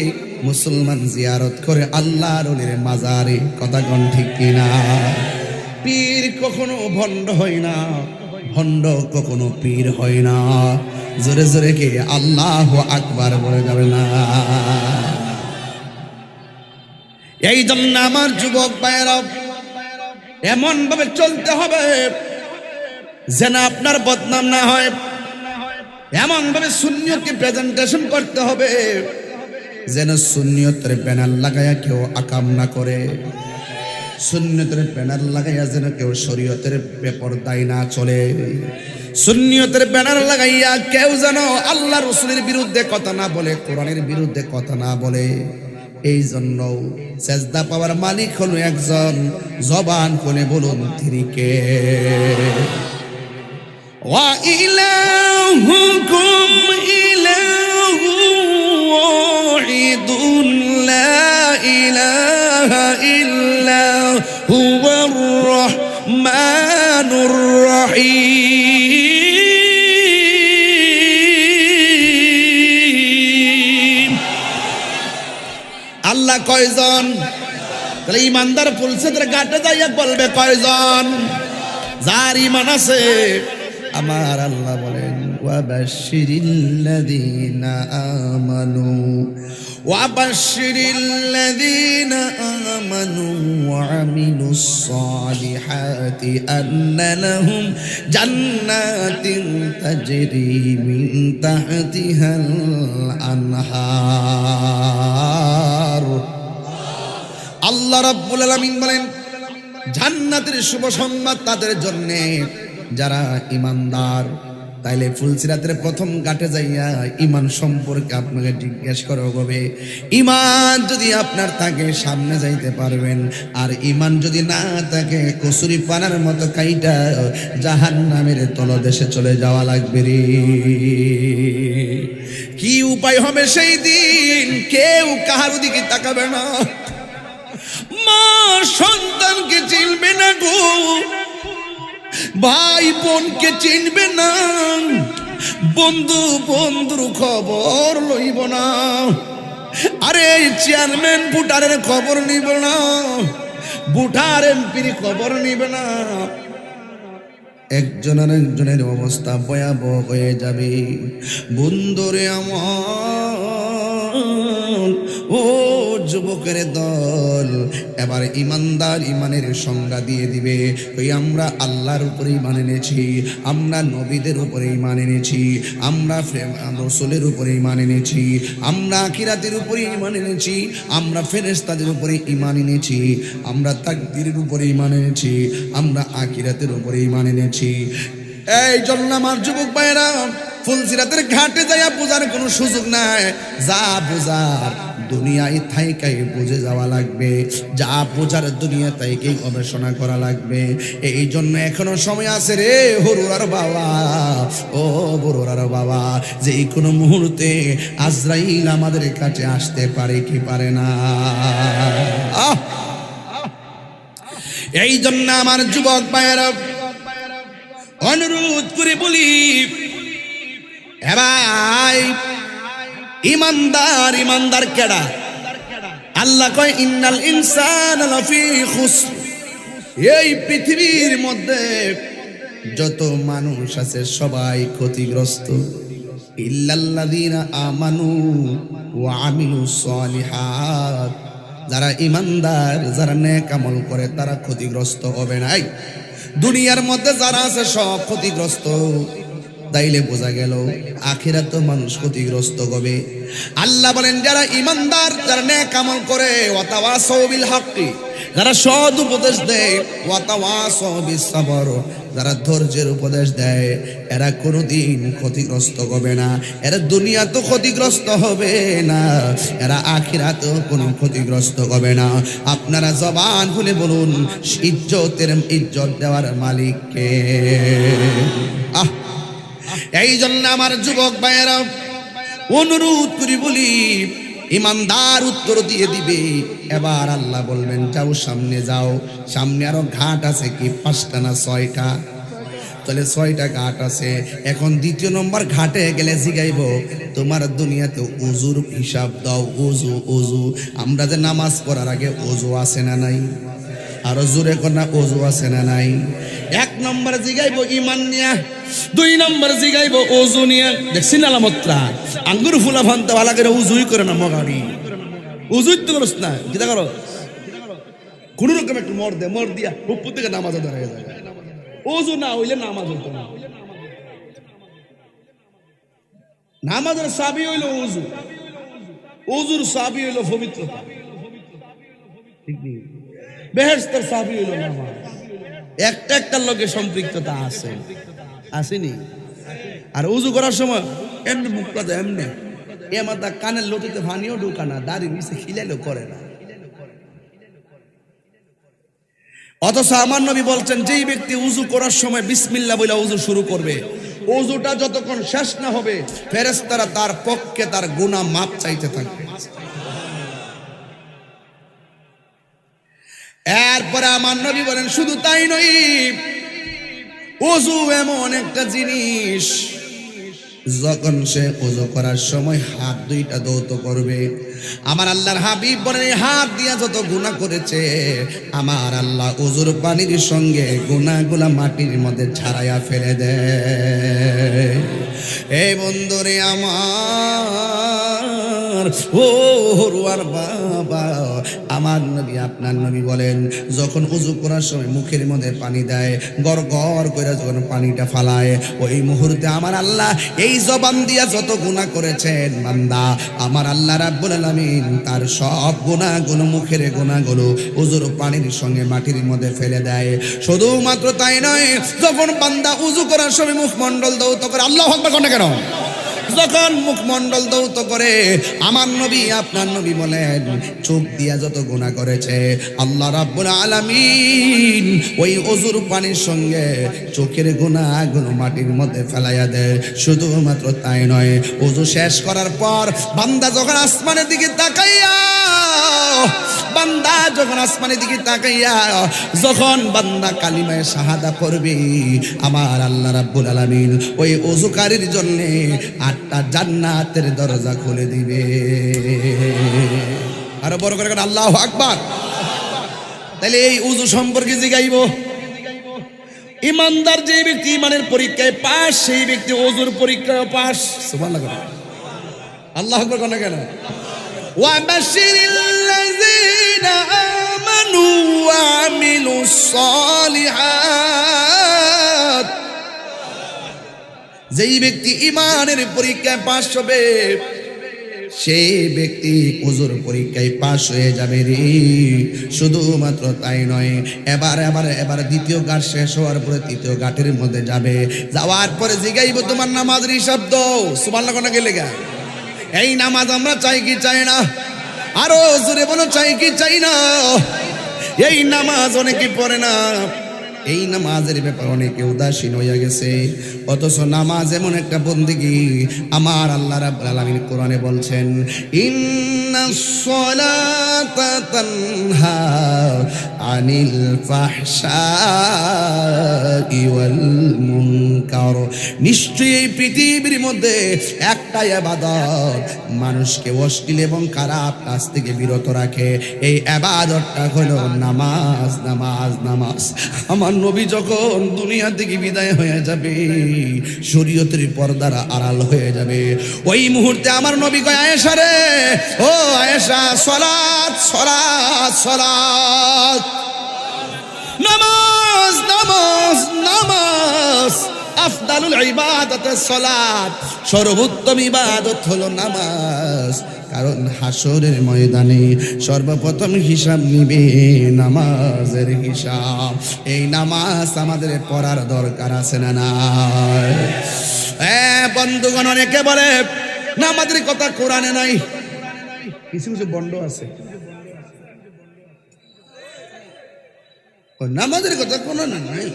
মুসলমান জিয়ারত করে আল্লাহর ওলির মাজারে। কথা কোন ঠিক কিনা? পীর কখনো ভণ্ড হয় না, ভণ্ড কখনো পীর হয় না। জোরে জোরে কে আল্লাহু আকবার বলে যাবে না? এই জন্য আমার যুবক ভাইয়েরা, এমন ভাবে চলতে হবে যেন আপনার বদনাম না হয়। এমন ভাবে সুন্নিয়তকে প্রেজেন্টেশন করতে হবে যেন সুন্নিয়তের ব্যানার লাগাইয়া কেউ আকাম না করে, সুন্নিয়তের ব্যানার লাগাইয়া যেন কেউ শরীয়তের বেপরদায় না চলে, সুন্নিয়তের ব্যানার লাগাইয়া কেউ যেন আল্লাহ রাসূলের বিরুদ্ধে কথা না বলে, কোরআনের বিরুদ্ধে কথা না বলে। এই জন্য সেজদা পাওয়ার মালিক হলো একজন। জবান খুলে বলুন তিনি কে? ওয়া ইলাহুকুম ইলাহু ওয়াহিদুন লা ইলাহা ইল্লা হুয়ার রাহমানুর রহিম। আল্লাহ কয়জন? তাহলে ইমানদার ফুলসিরাতের ঘাটে যাইয়া বলবে কয়জন? যার ঈমান আছে। আমার আল্লাহ বলেন, ওয়াবাশশিরিল্লাযীনা আমানু ওয়াবাশশিরিল্লাযীনা আমানু ওয়া আমিলুস সালিহাতি আন্না লাহুম জান্নাতিন তাজরি মিন তাহতিহাল আনহার। আল্লাহ রাব্বুল আলামিন বলেন, জান্নাতের শুভ সংবাদ তাদের জন্য যারা ঈমানদার। তাইলে ফুলসিরাতের প্রথম ঘাটে যাইয়া ঈমান সম্পর্কে আপনাকে জিজ্ঞেস করা হবে। ঈমান যদি আপনার থাকে সামনে যাইতে পারবেন, আর ঈমান যদি না থাকে কসুরি পানার মতো কাইটা জাহান্নামের তলদেশে চলে যাওয়া লাগবে রে। কি উপায় হবে সেই দিন? কেউ কাহার দিকে তাকাবে না। মা সন্তানকে চিনবে না গো, ভাই বোনকে চিনবে না, বন্ধু বন্ধুর খবর লইব না। আরে চেয়ারম্যান ভোটারের খবর নিব না, ভোটার এমপির খবর নিবে না, একজনের একজনের অবস্থা ভয়াবহ হয়ে যাবে। বন্ধুরে আমার, ও যুবকের দল, এবার ইমানদার ইমানের সংজ্ঞা দিয়ে দিবে। ওই আমরা আল্লাহর উপরে ইমান এনেছি, আমরা নবীদের উপরে ইমান এনেছি, আমরা রাসূলের উপরে ইমান এনেছি, আমরা আখিরাতের উপরে ইমান এনেছি, আমরা ফেরেশতাদের উপরে ইমান এনেছি, আমরা তাকদীরের উপরে ইমান এনেছি, আমরা আখিরাতের উপরে ইমান এনেছি। এই জন্য আমার যুবক ভাইরা, ফুলসিরাতের ঘাটে যাইয়া পূজার কোনো সুযোগ নাই। যা পূজার দুনিয়ায় থাইকাই বুঝে যাওয়া লাগবে, যা পূজার দুনিয়া তাইকেই গবেষণা করা লাগবে। এই জন্য এখনো সময় আছে রে হরুরার বাবা, ও বড়ুরার বাবা, যে কোনো মুহূর্তে আজরাইল আমাদের কাছে আসতে পারে কি পারে না। এই জন্য আমার যুবক ভাইয়েরা অনুরোধ করে বলি, ভাই ইমানদার, ইমানদার কেডা? আল্লাহ কয় ইন্নাল ইনসানা লাফি খুসর। এই পৃথিবীর মধ্যে যত মানুষ আছে সবাই ক্ষতিগ্রস্ত, ইল্লাল্লাযীনা আমানু ওয়া আমিলুস সালিহাত। যারা ইমানদার, যারা নেক আমল করে তারা ক্ষতিগ্রস্ত হবে না। দুনিয়ার মধ্যে যারা আছে সব ক্ষতিগ্রস্ত। তাইলে বোঝা গেল আখিরাত মানুষ ক্ষতিগ্রস্ত হবে। আল্লাহ বলেন যারা ইমানদার, যারা নেক আমল করে, ওয়াতাওয়াসাউ বিল হক্কি, যারা সৎ উপদেশ দেয়, ওয়াতাওয়াসাউ বিস সবর, যারা ধৈর্যের উপদেশ দেয়, এরা কোনোদিন ক্ষতিগ্রস্ত হবে না। এরা দুনিয়া তো ক্ষতিগ্রস্ত হবে না, এরা আখিরাতেও কোনো ক্ষতিগ্রস্ত হবে না। আপনারা জবান খুলে বলুন, ইজ্জত দেওয়ার মালিক কে? এই জন্য আমার যুবক ভাইয়েরা অনুরোধ করি বলি, ইমানদার উত্তর দিয়ে দিবে। এবার আল্লাহ বলবেন যাও সামনে যাও, সামনে আরো ঘাট আছে কি 5টা না 6টা? তাহলে 6টা ঘাট আছে। এখন দ্বিতীয় নম্বর ঘাটে গেলে জিগাইব তোমার দুনিয়াতে ওযুর হিসাব দাও। ওযু, ওযু, আমরা যে নামাজ পড়ার আগে ওযু আছে না নাই? আরো জোরে কোনা ওযু আছে না নাই? 1 নম্বর জিগাইব ঈমান নিয়া, 2 নম্বর জিগাইব ওযু নিয়া। দেখছিন আলামতটা? আঙ্গুর ফুলা ভান্তা ভালো করে ওযুই করে না মগাড়ি, ওযুই তো করছ না, কিটা করো? কোন রকম একটু মর দিয়া উপর থেকে নামাজ দাঁড়ায় যায়। ওযু না হইলে নামাজ হতো না। নামাজের চাবি হইল ওযু, ওযুর চাবি হইল পবিত্রতা। ঠিক নেই? বেহেশতের চাবি হইল নামাজ। একটা লোকে সম্পৃক্ততা আছে, আসেনি? আর ওযু করার সময় এমনি মুখটা এমনি মাথা কানের লতিতে পানিও ঢুকানা, দাড়ি নিচে খিলাইলেও করে না। অথচ আমার নবী বলছেন যেই ব্যক্তি উযু করার সময় বিসমিল্লাহ বলে উযু শুরু করবে, উযুটা যতক্ষণ শেষ না হবে ফেরেশতারা তার পক্ষে তার গুনাহ মাপ চাইতে থাকবে। এরপরে আমার নবী বলেন শুধু তাই নয়, ওযু এমন একটা জিনিস, যখন সে ওযু করার সময় হাত 2টা ধৌত করবে, আমার আল্লাহর হাবিব বলেন এই হাত দিয়া যত গুনাহ করেছে আমার আল্লাহ ওযুর পানির সঙ্গে গুনাহগুলা মাটির মধ্যে ছাড়াইয়া ফেলে দেয়। এই বন্ধুরে আমার, ও হরুয়ার বাবা, আমার নবী আপনার নবী বলেন যখন ওযু করার সময় মুখের মধ্যে পানি দেয়, গড় গড় করে যখন পানিটা ফালায়, ওই মুহূর্তে আমার আল্লাহ এই জবান দিয়া যত গুনাহ করেছেন বান্দা, আমার আল্লাহ রাব্বুল আলামিন তার সব গুনাহগুলো, মুখের গুনাহগুলো ওযুর পানির সঙ্গে মাটির মধ্যে ফেলে দেয়। শুধুমাত্র তাই নয়, যখন বান্দা ওযু করার সময় মুখমণ্ডল ধৌত করে, আল্লাহু আকবার কোনটা কেন? যখন মুখমণ্ডল ধৌত করে আমার নবী আপনার নবী বলেন চোখ দিয়া যত গুনাহ করেছে আল্লাহ রাব্বুল আলামিন ওই ওযুর পানির সঙ্গে চোখের গুনাহগুলো মাটির মধ্যে ফেলাইয়া দেয়। শুধুমাত্র তাই নয়, ওযু শেষ করার পর বান্দা যখন আসমানের দিকে তাকাইয়া বান্দা যখন আসমানের দিকে তাকাইয়া যখন বান্দা কালিমায়ে শাহাদা পড়বে, আমার আল্লাহ রাব্বুল আলামিন ওই ওযুকারীর জন্য 8টা জান্নাতের দরজা খুলে দিবে। আরো বড় করে আল্লাহু আকবার। তাহলে এই ওযু সম্পর্কে জিগাইব। ইমানদার যে ব্যক্তি ইমানের পরীক্ষায় পাস, সেই ব্যক্তি ওযুর পরীক্ষায় পাস। সুবহানাল্লাহ, আল্লাহু আকবার কোন কেন? ওয়া বাশিরিল্লাযীনা আমানু ওয়া আমিলুস সালিহাত, যেই ব্যক্তি ইমানের পরীক্ষায় পাস হবে সেই ব্যক্তি ওযুর পরীক্ষায় পাস হয়ে যাবে রে। শুধুমাত্র তাই নয়, এবার দ্বিতীয় ঘাট শেষ হওয়ার পরে তৃতীয় ঘাটের মধ্যে যাবে। যাওয়ার পরে জিগাইব তোমার নামাজের হিসাব দাও। সুবহানাল্লাহ কোন গেলে গা? এই নামাজ আমরা চাই কি চাই না? আরো জোরে বলো, চাই কি চাই না? এই নামাজ অনেকে পড়ে না, এই নামাজের ব্যাপারে অনেকে উদাসীন হইয়া গেছে। অথচ নামাজ এমন একটা বন্দেগী, আমার আল্লাহ রাব্বুল আলামিন কোরআনে বলছেন, ইন্নাস সালাতা তানহা আনিল ফাহশাই ওয়াল মুনকার। নিশ্চয়ই এই পৃথিবীর মধ্যে একটাই ইবাদত মানুষকে অশ্লীল এবং খারাপ কাজ থেকে বিরত রাখে, এই ইবাদতটা হলো নামাজ। নামাজ নামাজ। আমার নবী যখন দুনিয়া থেকে বিদায় হয়ে যাবে, শরীয়তের পর্দার আড়াল হয়ে যাবে, ওই মুহূর্তে আমার নবী কয়, আয়েশা রে, ও আয়েশা, সালাত সালাত সালাত, নামাজ নামাজ নামাজ। আফদালুল ইবাদাত সালাত, সর্বোত্তম ইবাদত হলো নামাজ। কারণ হাসরের ময়দানে সর্বপ্রথম হিসাব নিবে নামাজের হিসাব। এই নামাজ আমাদের পড়ার দরকার আছে না নাই? বন্ধুগণ, অনেকে বলে নামাজের কথা কোরআনে নাই। কিছু কিছু বন্ড আছে, নামাজের কথা কোনো না নাই,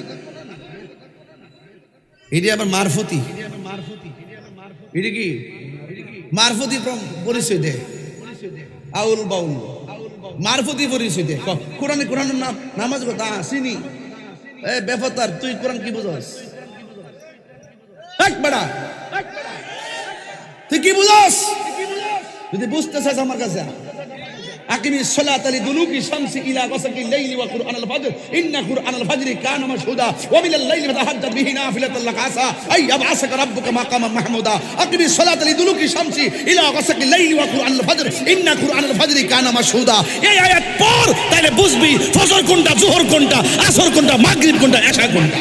এটি আবার মারফতি। এটি কি মারফতি পরিচয় দেয়, আউল বাউল মারফতি পরিচয় দেয়। কোরআনে কোরআনের নাম নামাজ কথা আসেনি। এ বেফতার, তুই কোরআন কি বুঝস? বেড়া, তুই কি বুঝস? যদি বুঝতে চাস আমার কাছে, আকিমিস সালাতা লিদুলুকি শামসি ইলা গাসাকিল লাইলি ওয়া কুরআনাল ফাজর ইন্না কুরআনাল ফাজরি কানা মাশহুদা ওয়া মিনাল লাইলি ফাতাহাজ্জাদ বিহি নাফিলাতাল লাক আসা আই আবআসাকা রাব্বুকা মাকামান মাহমুদা। আকিমিস সালাতা লিদুলুকি শামসি ইলা গাসাকিল লাইলি ওয়া কুরআনাল ফাজর ইন্না কুরআনাল ফাজরি কানা মাশহুদা। এই আয়াত পড়, তাহলে বুঝবি ফজর কোনটা, যোহর কোনটা, আসর কোনটা, মাগরিব কোনটা, এশা কোনটা।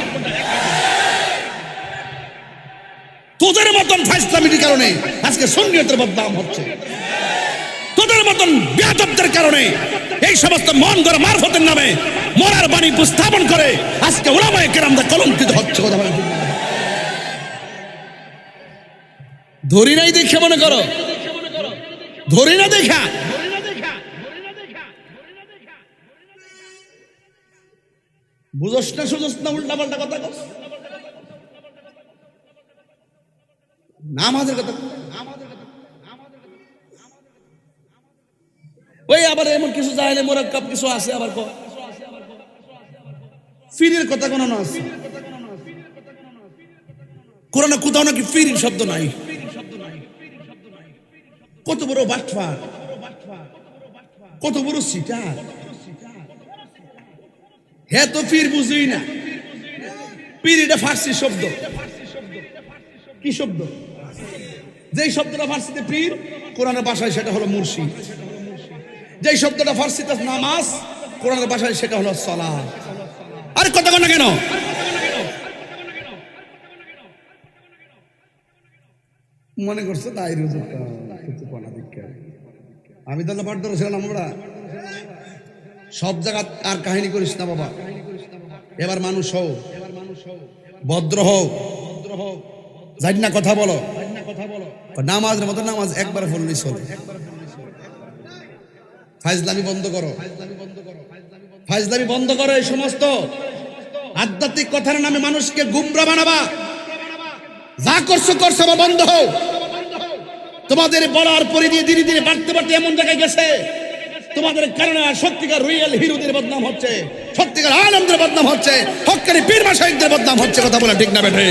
তোদের মতন ফাইসলামির কারণে আজকে সুন্নিয়তের বদনাম হচ্ছে। তোদের মতন বেয়াদবদের কারণে এই সমস্ত মন গড়া মারফতের নামে মরার বাণী উপস্থাপন করে আজকে উলামায়ে কেরামরা কলঙ্কিত হচ্ছে। কথা বলেন, ধরি নাই দেখে মনে করো, ধরি না দেখা। বুঝস না, সুঝস না, উল্টা পাল্টা কথা কস। নামাজের কথা, ওই আবার এমন কিছু জাহেলে মুরাক্কাব কিছু আছে, আবার ফিরের কথা কোনো না আছে। কোরআনে কোথাও নাকি ফির শব্দ নাই। কত বড় বাটফার, কত বড় সিটার। হ্যাঁ, তো পীর বুঝি না। পীর এটা ফার্সি শব্দ। কি শব্দ? যেই শব্দটা ফার্সিতে পীর, কোরআনের ভাষায় সেটা হলো মুর্শিদ। যেই শব্দটা ফার্সিতে নামাজ, কোরআনের ভাষায় সেটা হলো সালাত। আরে কথা কন না কেন? মনে করছো তাই আমি তাহলে পাঠ ধরেছিলাম। আমরা সব জায়গা আর কাহিনী করিস না বাবা। এবার মানুষ হও, ভদ্র হও, জানি না কথা বলো। নামাজের মতো নামাজ একবার পড়লেই চলে। ফাইজলামি বন্ধ করো, ফাইজলামি বন্ধ করো। এই সমস্ত আধ্যাত্মিক কথার নামে মানুষকে গুমরা বানাবা। যা করছো করছো, বন্ধ হও। তোমাদের বলার পরে দিয়ে ধীরে ধীরে বাড়তে বাড়তে এমন জায়গায় গেছে তোমাদের কারণে আর সত্যিকার রিয়েল হিরোদের বদনাম হচ্ছে, সত্যিকার আলেমদের বদনাম হচ্ছে, হক্কানি পীর মাশায়েখদের বদনাম হচ্ছে। কথা বলে ঠিক না বেঠে?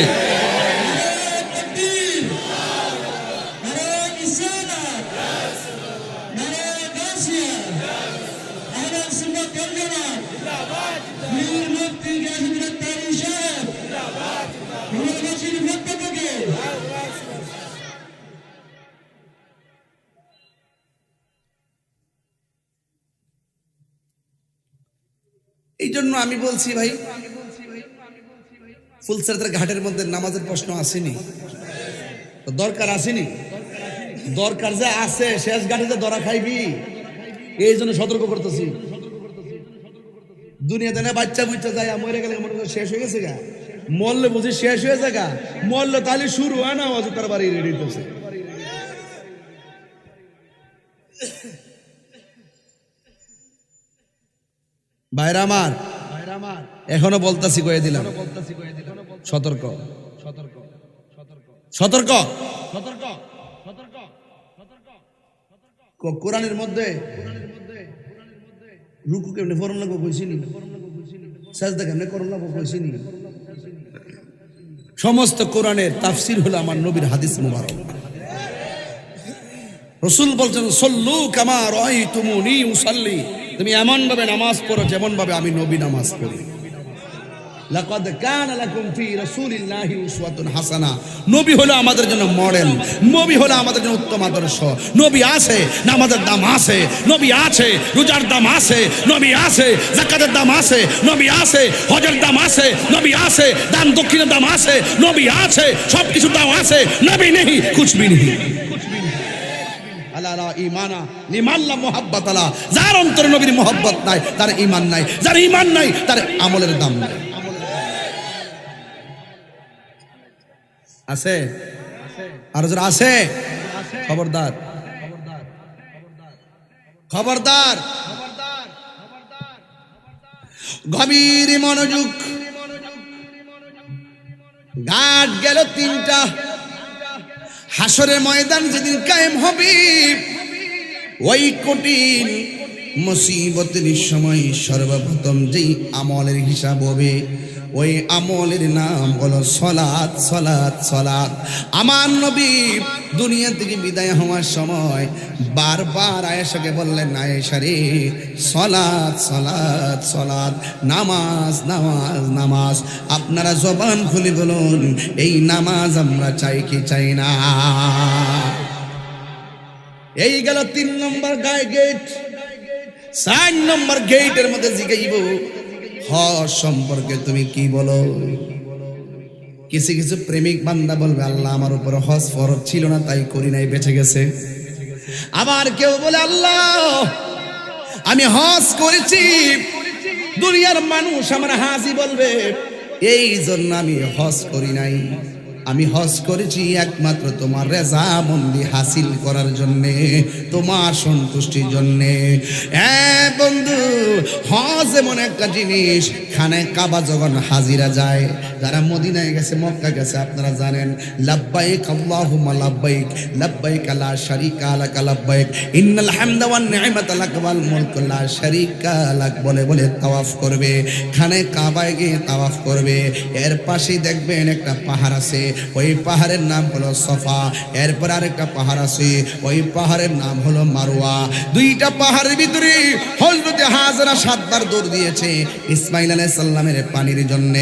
এই জন্য আমি বলছি ভাই, ফুলসেরদের ঘাটের মধ্যে নামাজের প্রশ্ন আসেনি তো দরকার আসেনি, দরকার যে আছে শেষ ঘাটে যে ধরা খাইবি, এই জন্য সতর্ক করতেছি। দুনিয়াতে না বাচ্চা বুচ্চা যায় মরে গেলে মনে করে শেষ হয়ে গেছে গা, মরলে বুঝি শেষ হয়ে যায় গা, মরলে তাহলে শুরু হয় না, অযথা তার বাড়ি রেডি করছে। ভাইরা আমার, এখনো বলতাছি, কয়ে দিলাম, সতর্ক সতর্ক সতর্ক সতর্ক। কোরআনের মধ্যে রুকু কেমনে ফরন লাগবো কইছিনি, সাজদা কেমনে করন লাগবো কইছিনি। সমস্ত কোরআনের তাফসীর হলো আমার নবীর হাদিস মুবারক। রাসূল বলছেন সল্লু কামা রাআইতুমুনি উসাল্লি, তুমি এমন ভাবে নামাজ পড়ো যেমন ভাবে আমি নবী নামাজ পড়ি। লাকাদ কানা লাকুম ফি রাসূলিল্লাহি উসওয়াতুন হাসানাহ, নবী হলো আমাদের জন্য মডেল, নবী হলো আমাদের জন্য উত্তম আদর্শ। নবী আছে, নামাজের দাম আছে, নবী আছে, রোজার দাম আছে, নবী আছে, যাকাতের দাম আছে, নবী আছে, হজের দাম আছে, নবী আছে, দান দক্ষিণের দাম আছে, নবী আছে, সবকিছুর দাম আছে, নবী নেই কুছ ভি নেই। যার অন্তরে নবীর মোহাব্বত নাই তার ঈমান নাই, যার ঈমান নাই তার আমলের দাম নাই। আছে আর যারা আছে খবরদার খবরদার, গভীর মনোযোগ। ঘাট গেল তিনটা, হাসরের ময়দান যেদিন কায়েম হবে, ওই কঠিন মুসিবতের সময় সর্বপ্রথম যেই আমলের হিসাব হবে, ওই আমলের নাম হলো সলাত সলাত সলাত। আমার নবী দুনিয়া থেকে বিদায় হওয়ার সময় বারবার আয়েশাকে বললেন, আয়েশা রে, সলাত সলাত সলাত, নামাজ নামাজ নামাজ। আপনারা জবান খুলে বলুন, এই নামাজ আমরা চাই কি চাই না? এই গেল 3 নম্বর গেট। 4 নম্বর গেটের মধ্যে জিগাইব, হজ সম্পর্কে তুমি কি বলো? কিছু কিছু প্রেমিক বান্দা বলবে, আল্লাহ আমার উপর হজ ফরজ ছিল না তাই করি নাই, বেঁচে গেছে। আবার কেউ বলে, আল্লাহ আমি হজ করেছি, দুনিয়ার মানুষ আমার হাজি বলবে, এই জন্য আমি হজ করি নাই। আমি হজ করেছি একমাত্র তোমার রেজামন্দি হাসিল করার জন্যে, তোমার সন্তুষ্টির জন্যে। বন্ধু, হজ এমন একটা জিনিস, খানে কাবা যখন হাজিরা যায়, যারা মদিনায় গেছে, মক্কা গেছে, আপনারা জানেন, লাব্বাইক আল্লাহুম্মা লাব্বাইক, লাব্বাইক লা শারীকা লাক লাব্বাইক, ইন্নাল হামদা ওয়ান নি'মাতা লাক ওয়াল মুলক লা শারীকা লাক বলে বলে তাওয়াফ করবে, খানে কাবায় গিয়ে তাওয়াফ করবে। এর পাশেই দেখবেন একটা পাহাড় আছে, ওই পাহাড়ের নাম হলো সফা। এরপর আরেকটা পাহাড় আছে, ওই পাহাড়ের নাম হলো মারওয়া। দুইটা পাহাড়ের ভিতরে হযরত হাজরা 7 বার দৌড় দিয়েছে ইসমাইল আলাইহিস সালামের পানির জন্য।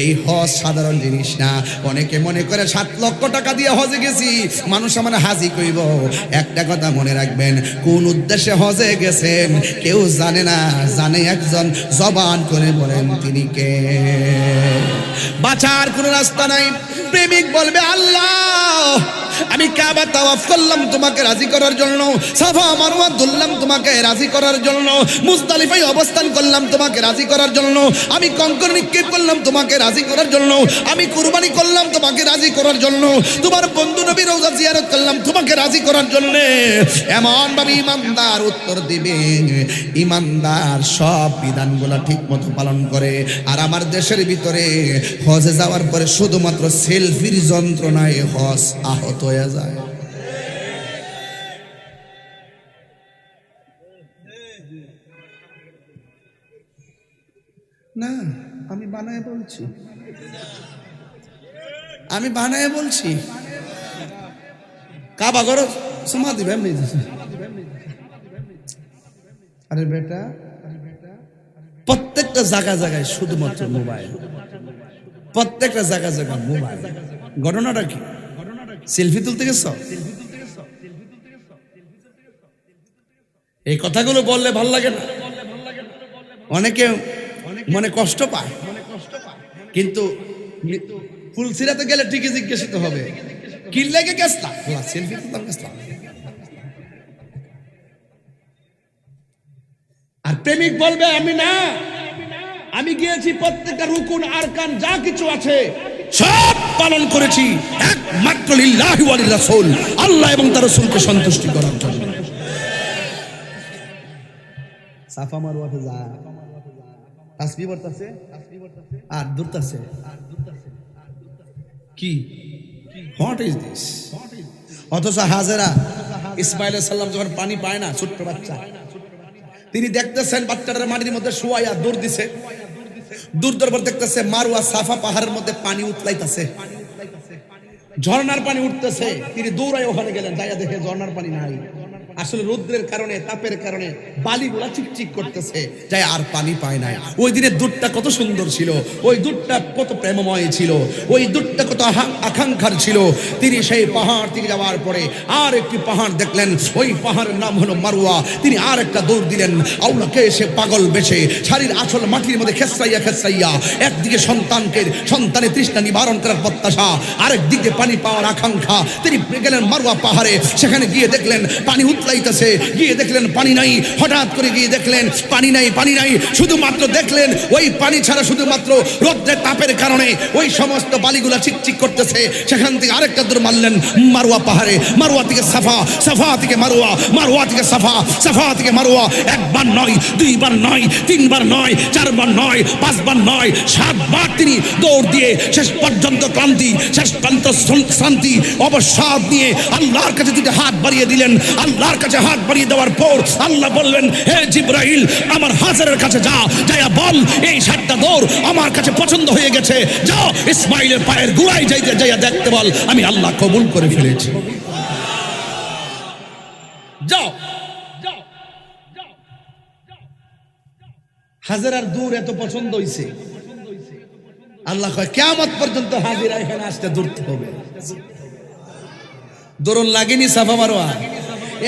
এই হজ সাধারণ জিনিস না। অনেকে মনে করে 7 লক্ষ টাকা দিয়ে হজে গেছি, মানুষ আমার হাজি কইব। একটা কথা মনে রাখবেন, কোন উদ্দেশ্যে হজে গেছেন কেউ জানে না, জানে একজন, জবান করে বলেন তিনি কে। বাঁচার কোনো রাস্তা নাই। প্রেমিক বলবে, আল্লাহ আমি কাবা তাওয়াফ করলাম তোমাকে রাজি করার জন্য, সাফা মারওয়া দুললাম তোমাকে রাজি করার জন্য, মুজদালিফায় অবস্থান করলাম তোমাকে রাজি করার জন্য, আমি কঙ্কর নিক্ষেপ করলাম তোমাকে রাজি করার জন্য, আমি কুরবানি করলাম তোমাকে রাজি করার জন্য, তোমার বন্ধু নবী রওজা জিয়ারত করলাম তোমাকে রাজি করার জন্য। এমন ভাবে ইমানদার উত্তর দিবে, ইমানদার সব বিধানগুলো ঠিক মতো পালন করে। আর আমার দেশের ভিতরে হজে যাওয়ার পরে শুধুমাত্র সেলফির যন্ত্রণায় হজ আহত হয়ে যায়। না, আমি বানায় বলছি, আমি বানায় বলছি। কাবা ঘর সমাধি এমনি দিছে। আরে বেটা, প্রত্যেকটা জায়গা জায়গায় শুধুমাত্র মোবাইল, প্রত্যেকটা জায়গা জায়গা মোবাইল। ঘটনাটা কি? সেলফি তুলতে গেছ? এই কথাগুলো বললে ভাল লাগে না? অনেকে মনে কষ্ট পায়, কিন্তু ফুলসিরাতে গেলে ঠিকই জিজ্ঞাসিত হবে কি লেগে গেছলা, সেলফি তুলতাম গেছলাম। আর প্রেমিক বলবে আমি না, আমি গিয়েছি প্রত্যেকটা রুকুন আরকান যা কিছু আছে সব পালন করেছি একমাত্র লিল্লাহি ওয়া লিরাসূল, আল্লাহ এবং তার রাসূলকে সন্তুষ্টি করার জন্য। সাফা মারওয়াতে যা তাসবিহ পড়তাছে আর দূরতাছে কি, হোয়াট ইজ দিস? অথচ হাজেরা ইসমাইল আলাইহিস সালাম যখন পানি পায় না, ছোট্ট বাচ্চা, তিনি দেখতেছেন বাচ্চাটার মাটির মধ্যে শুয়াইয়া দৌড় দিছে, দূর দরবার দেখতেছে মারওয়া সাফা পাহাড়ের মধ্যে পানি উতলাইতেছে, ঝর্ণার পানি উঠতেছে। তিনি দৌড়ায় ওখানে গেলেন, যাইয়া দেখে ঝর্ণার পানি নাই, আসলে রৌদ্রের কারণে তাপের কারণে বালিগুলা চিকচিক করতেছে, যাই আর পানি পায় নাই। ওই দিনের দুধটা কত সুন্দর ছিল, ওই দুধটা কত প্রেমময় ছিল, ওই দুধটা কত আকাঙ্ক্ষার ছিল। তিনি সেই পাহাড় থেকে যাওয়ার পরে আর একটি পাহাড় দেখলেন, ওই পাহাড়ের নাম হলো মারওয়া। তিনি আর একটা দৌড় দিলেন, আউলাকে এসে পাগল বেশে শাড়ির আঁচল মাটির মধ্যে খেসরাইয়া খেসরাইয়া, একদিকে সন্তানের তৃষ্ণা নিবারণ করার প্রত্যাশা, আরেক দিকে পানি পাওয়ার আকাঙ্ক্ষা। তিনি গেলেন মারওয়া পাহাড়ে, সেখানে গিয়ে দেখলেন পানি উতলাইতেছে, গিয়ে দেখলেন পানি নাই। হঠাৎ করে গিয়ে দেখলেন পানি নাই, পানি নাই, শুধুমাত্র দেখলেন ওই পানি ছাড়া শুধুমাত্র রোদ্রের তাপের কারণে ওই সমস্ত বালিগুলা চিকচিক করতেছে। সেখান থেকে আরেকটা দূর মারলেন মারওয়া পাহাড়ে, মারওয়া থেকে সাফা, সাফা থেকে মারওয়া, মারওয়া থেকে সাফা, সাফা থেকে মারওয়া। একবার নয়, দুইবার নয়, তিনবার নয়, চারবার নয়, পাঁচবার নয়, 7 বার তিনি দৌড় দিয়ে শেষ পর্যন্ত ক্লান্তি, শেষ পর্যন্ত শান্তি অবসাদ নিয়ে আল্লাহর কাছে দুটো হাত বাড়িয়ে দিলেন। আল্লাহর কাছে হাত বাড়িয়ে দেওয়ার পর আল্লাহ বললেন, হে জিবরাইল, আমার হাজারের কাছে যা, যাইয়া বল এই 7টা দৌড় আমার কাছে পছন্দ হয়ে গেছে, যাও ইসমাইলের পায়ের গোড়ায় যাইয়া দেখতে বল আমি আল্লাহ কবুল করে ফেলেছি। যাও। হাজারার দূর এত পছন্দ হইছে, আল্লাহ কয় কিয়ামত পর্যন্ত হাজিরা এখানে আসতে দৌড়তে হবে। দৌড়ন লাগেনি সাফা মারওয়া।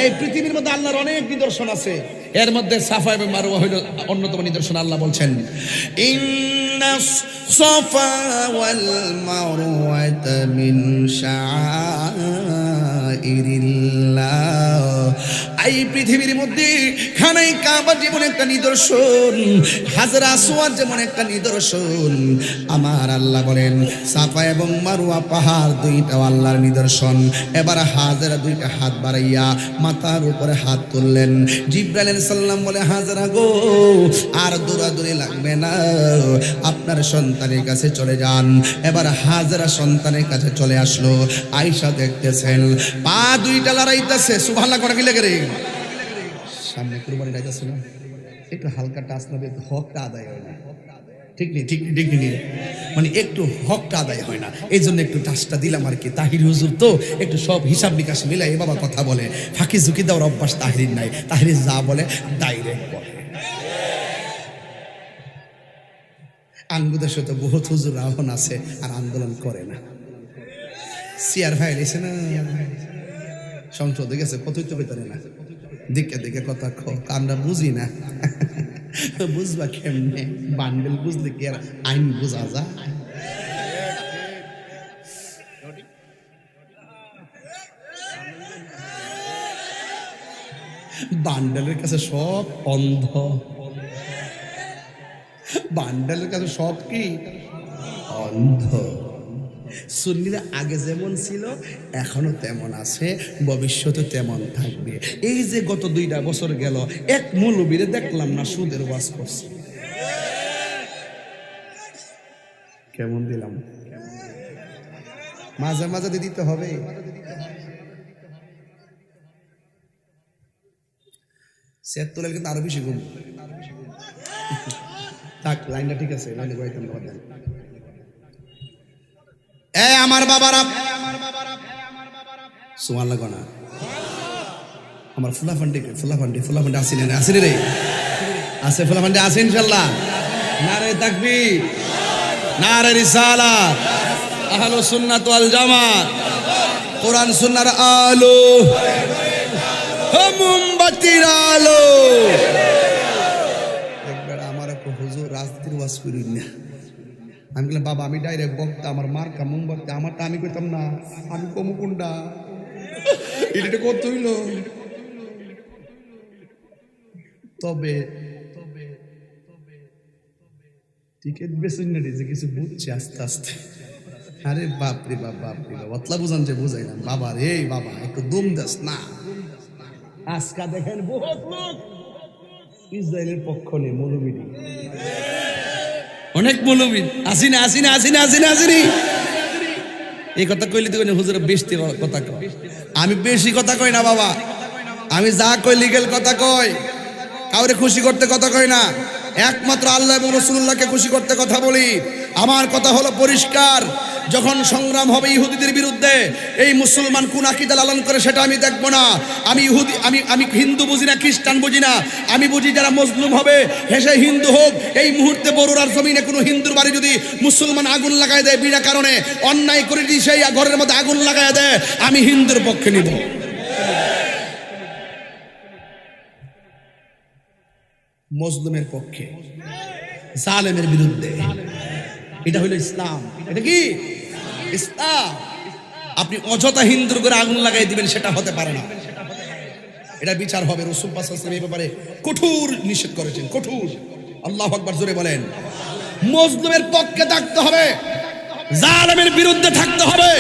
এই পৃথিবীর মধ্যে আল্লাহর অনেক নিদর্শন আছে, এর মধ্যে সাফা এবং মারওয়া হইল অন্যতম নিদর্শন। আল্লাহ বলছেন, ইন্নাস সাফা ওয়াল মারওয়াতা মিন শাআইরিল্লাহ। এই পৃথিবীর মধ্যে খানাই কাবা যেমন একটা নিদর্শন, হাজরা আসওয়াদ যেমন একটা নিদর্শন, আমার আল্লাহ বলেন সাফা এবং মারওয়া পাহাড় দুইটা আল্লাহর নিদর্শন। এবার হাজরা দুইটা হাত বাড়াইয়া মাথার উপরে হাত তুললেন। জিবরাইল আলাইহিস সালাম বলে, হাজরা গো, আর দৌড়াদৌড়ি লাগবে না, আপনার সন্তানের কাছে চলে যান। এবার হাজরা সন্তানের কাছে চলে আসলো। আয়েশা দেখতেছেন পা দুইটা লড়াইতেছে, সুবহানাল্লাহ করে কি লেগে রে, সামনে কুরবানি রাইতেছে না, একটু হালকা টাচ নেবে, হকটা আদায় হয় না। ঠিক নেই, ঠিক নেই, ঠিক নেই, মানে একটু হকটা আদায় হয় না, এই জন্য একটু টাচটা দিলাম আর কি। তাহির হুজুর তো একটু সব হিসাব নিকাশ মিলাই এ বাবা কথা বলে, ফাঁকি ঝুঁকি দেওয়ার অভ্যাস তাহিরির নাই। তাহির যা বলে ডাইরেক্ট বলে। আঙ্গুদের সাথে বহুত হুজুর রাহন আছে আর আন্দোলন করে না। সিয়ার ভাই এসে না সংসদে গেছে, কতই তো বেতনে না, দিকে দিকে কথা আমরা বুঝি না, বুঝবা কেমনে? বান্ডেল বুঝলে কি আর আইন বোঝা যায়? বান্ডেলের কাছে সব অন্ধ, বান্ডেলের কাছে সব কি অন্ধ। সুন্নিরা আগে যেমন ছিল এখনো তেমন আছে, ভবিষ্যতে তেমন থাকবে। এই যে গত 2টা বছর গেল, এক মৌলবীরে দেখলাম না সুদের ওয়াজ করছে। কেমন দিলাম? মাঝে মাঝে দিতে হবে। সেট তোলে কিন্তু আরো বেশি ঘুম, থাক, লাইনটা ঠিক আছে, লাইনে গাইতাম বাবা দেন। এ আমার বাবারা, সুবহান লাগো না, আমার ফুলাফান্ডি আসিনে না, আসিনে রে, আছে ফুলাফান্ডি আছে ইনশাআল্লাহ। নারে তাকবীর, নারে রিসালাত, আহলুস সুন্নাত ওয়াল জামাত, কোরআন সুন্নাহর আলো, মোমবাতির আলো। একবার আমার এক হুজুর রাজনীতির ওয়াজ করিন না, আমি বললাম বাবা আমি ডাইরেক্ট বক্তা, আমার মার্কা মোমবাতি, আমারটা আমি কইতাম না, আমি কমু কোনটা, এটা কত হইল। তবে টিকিট বেসুন না যে কিছু বুঝছে আস্তে আস্তে। আরে বাপরে বাপ, বাপরে বাপ, অতলা বুঝান যে বুঝাই না বাবা রে, বাবা একটু দম দাস না। আজকা দেখেন বহুত লোক ইসরায়েলের পক্ষ নেই, মৌলবীটি অনেক মৌলবী আসিনা আসিনা আসিনা আসিনা আসিনি। এই কথা কইলে তো হুজুর বেশি কথা কয়, আমি বেশি কথা কই না বাবা, আমি যা কই লিগেল কথা কই, কাউরে খুশি করতে কথা কই না, একমাত্র আল্লাহ এবং রাসূলুল্লাহকে খুশি করতে কথা বলি। আমার কথা হলো পরিষ্কার, যখন সংগ্রাম হবে ইহুদিদের বিরুদ্ধে, এই মুসলমান কোন আকীদা লালন করে সেটা আমি দেখব না। আমি ইহুদি, আমি হিন্দু বুঝি না, খ্রিস্টান বুঝি না, আমি বুঝি যারা মজলুম হবে হেসে হিন্দু হোক। এই মুহূর্তে বড়ুরার জমিনে কোনো হিন্দুর বাড়ি যদি মুসলমান আগুন লাগায় দেয় বিনা কারণে, অন্যায় করে যদি সেই ঘরের মধ্যে আগুন লাগায় দেয়, আমি হিন্দুর পক্ষে নিব। মজলুমের পক্ষে, জালেমের বিরুদ্ধে, এটা হলো ইসলাম। এটা কি ইসলাম? আপনি অযথা হিন্দুর করে আগুন লাগাই দিবেন, সেটা হতে পারে না, এটা বিচার হবে। রাসূল সাল্লাল্লাহু আলাইহি ওয়াসাল্লাম এই ব্যাপারে কঠোর নিষেধ করেছেন, কঠোর। আল্লাহু আকবার, জোরে বলেন। মজলুমের পক্ষে থাকতে হবে, জালেমের বিরুদ্ধে থাকতে হবে।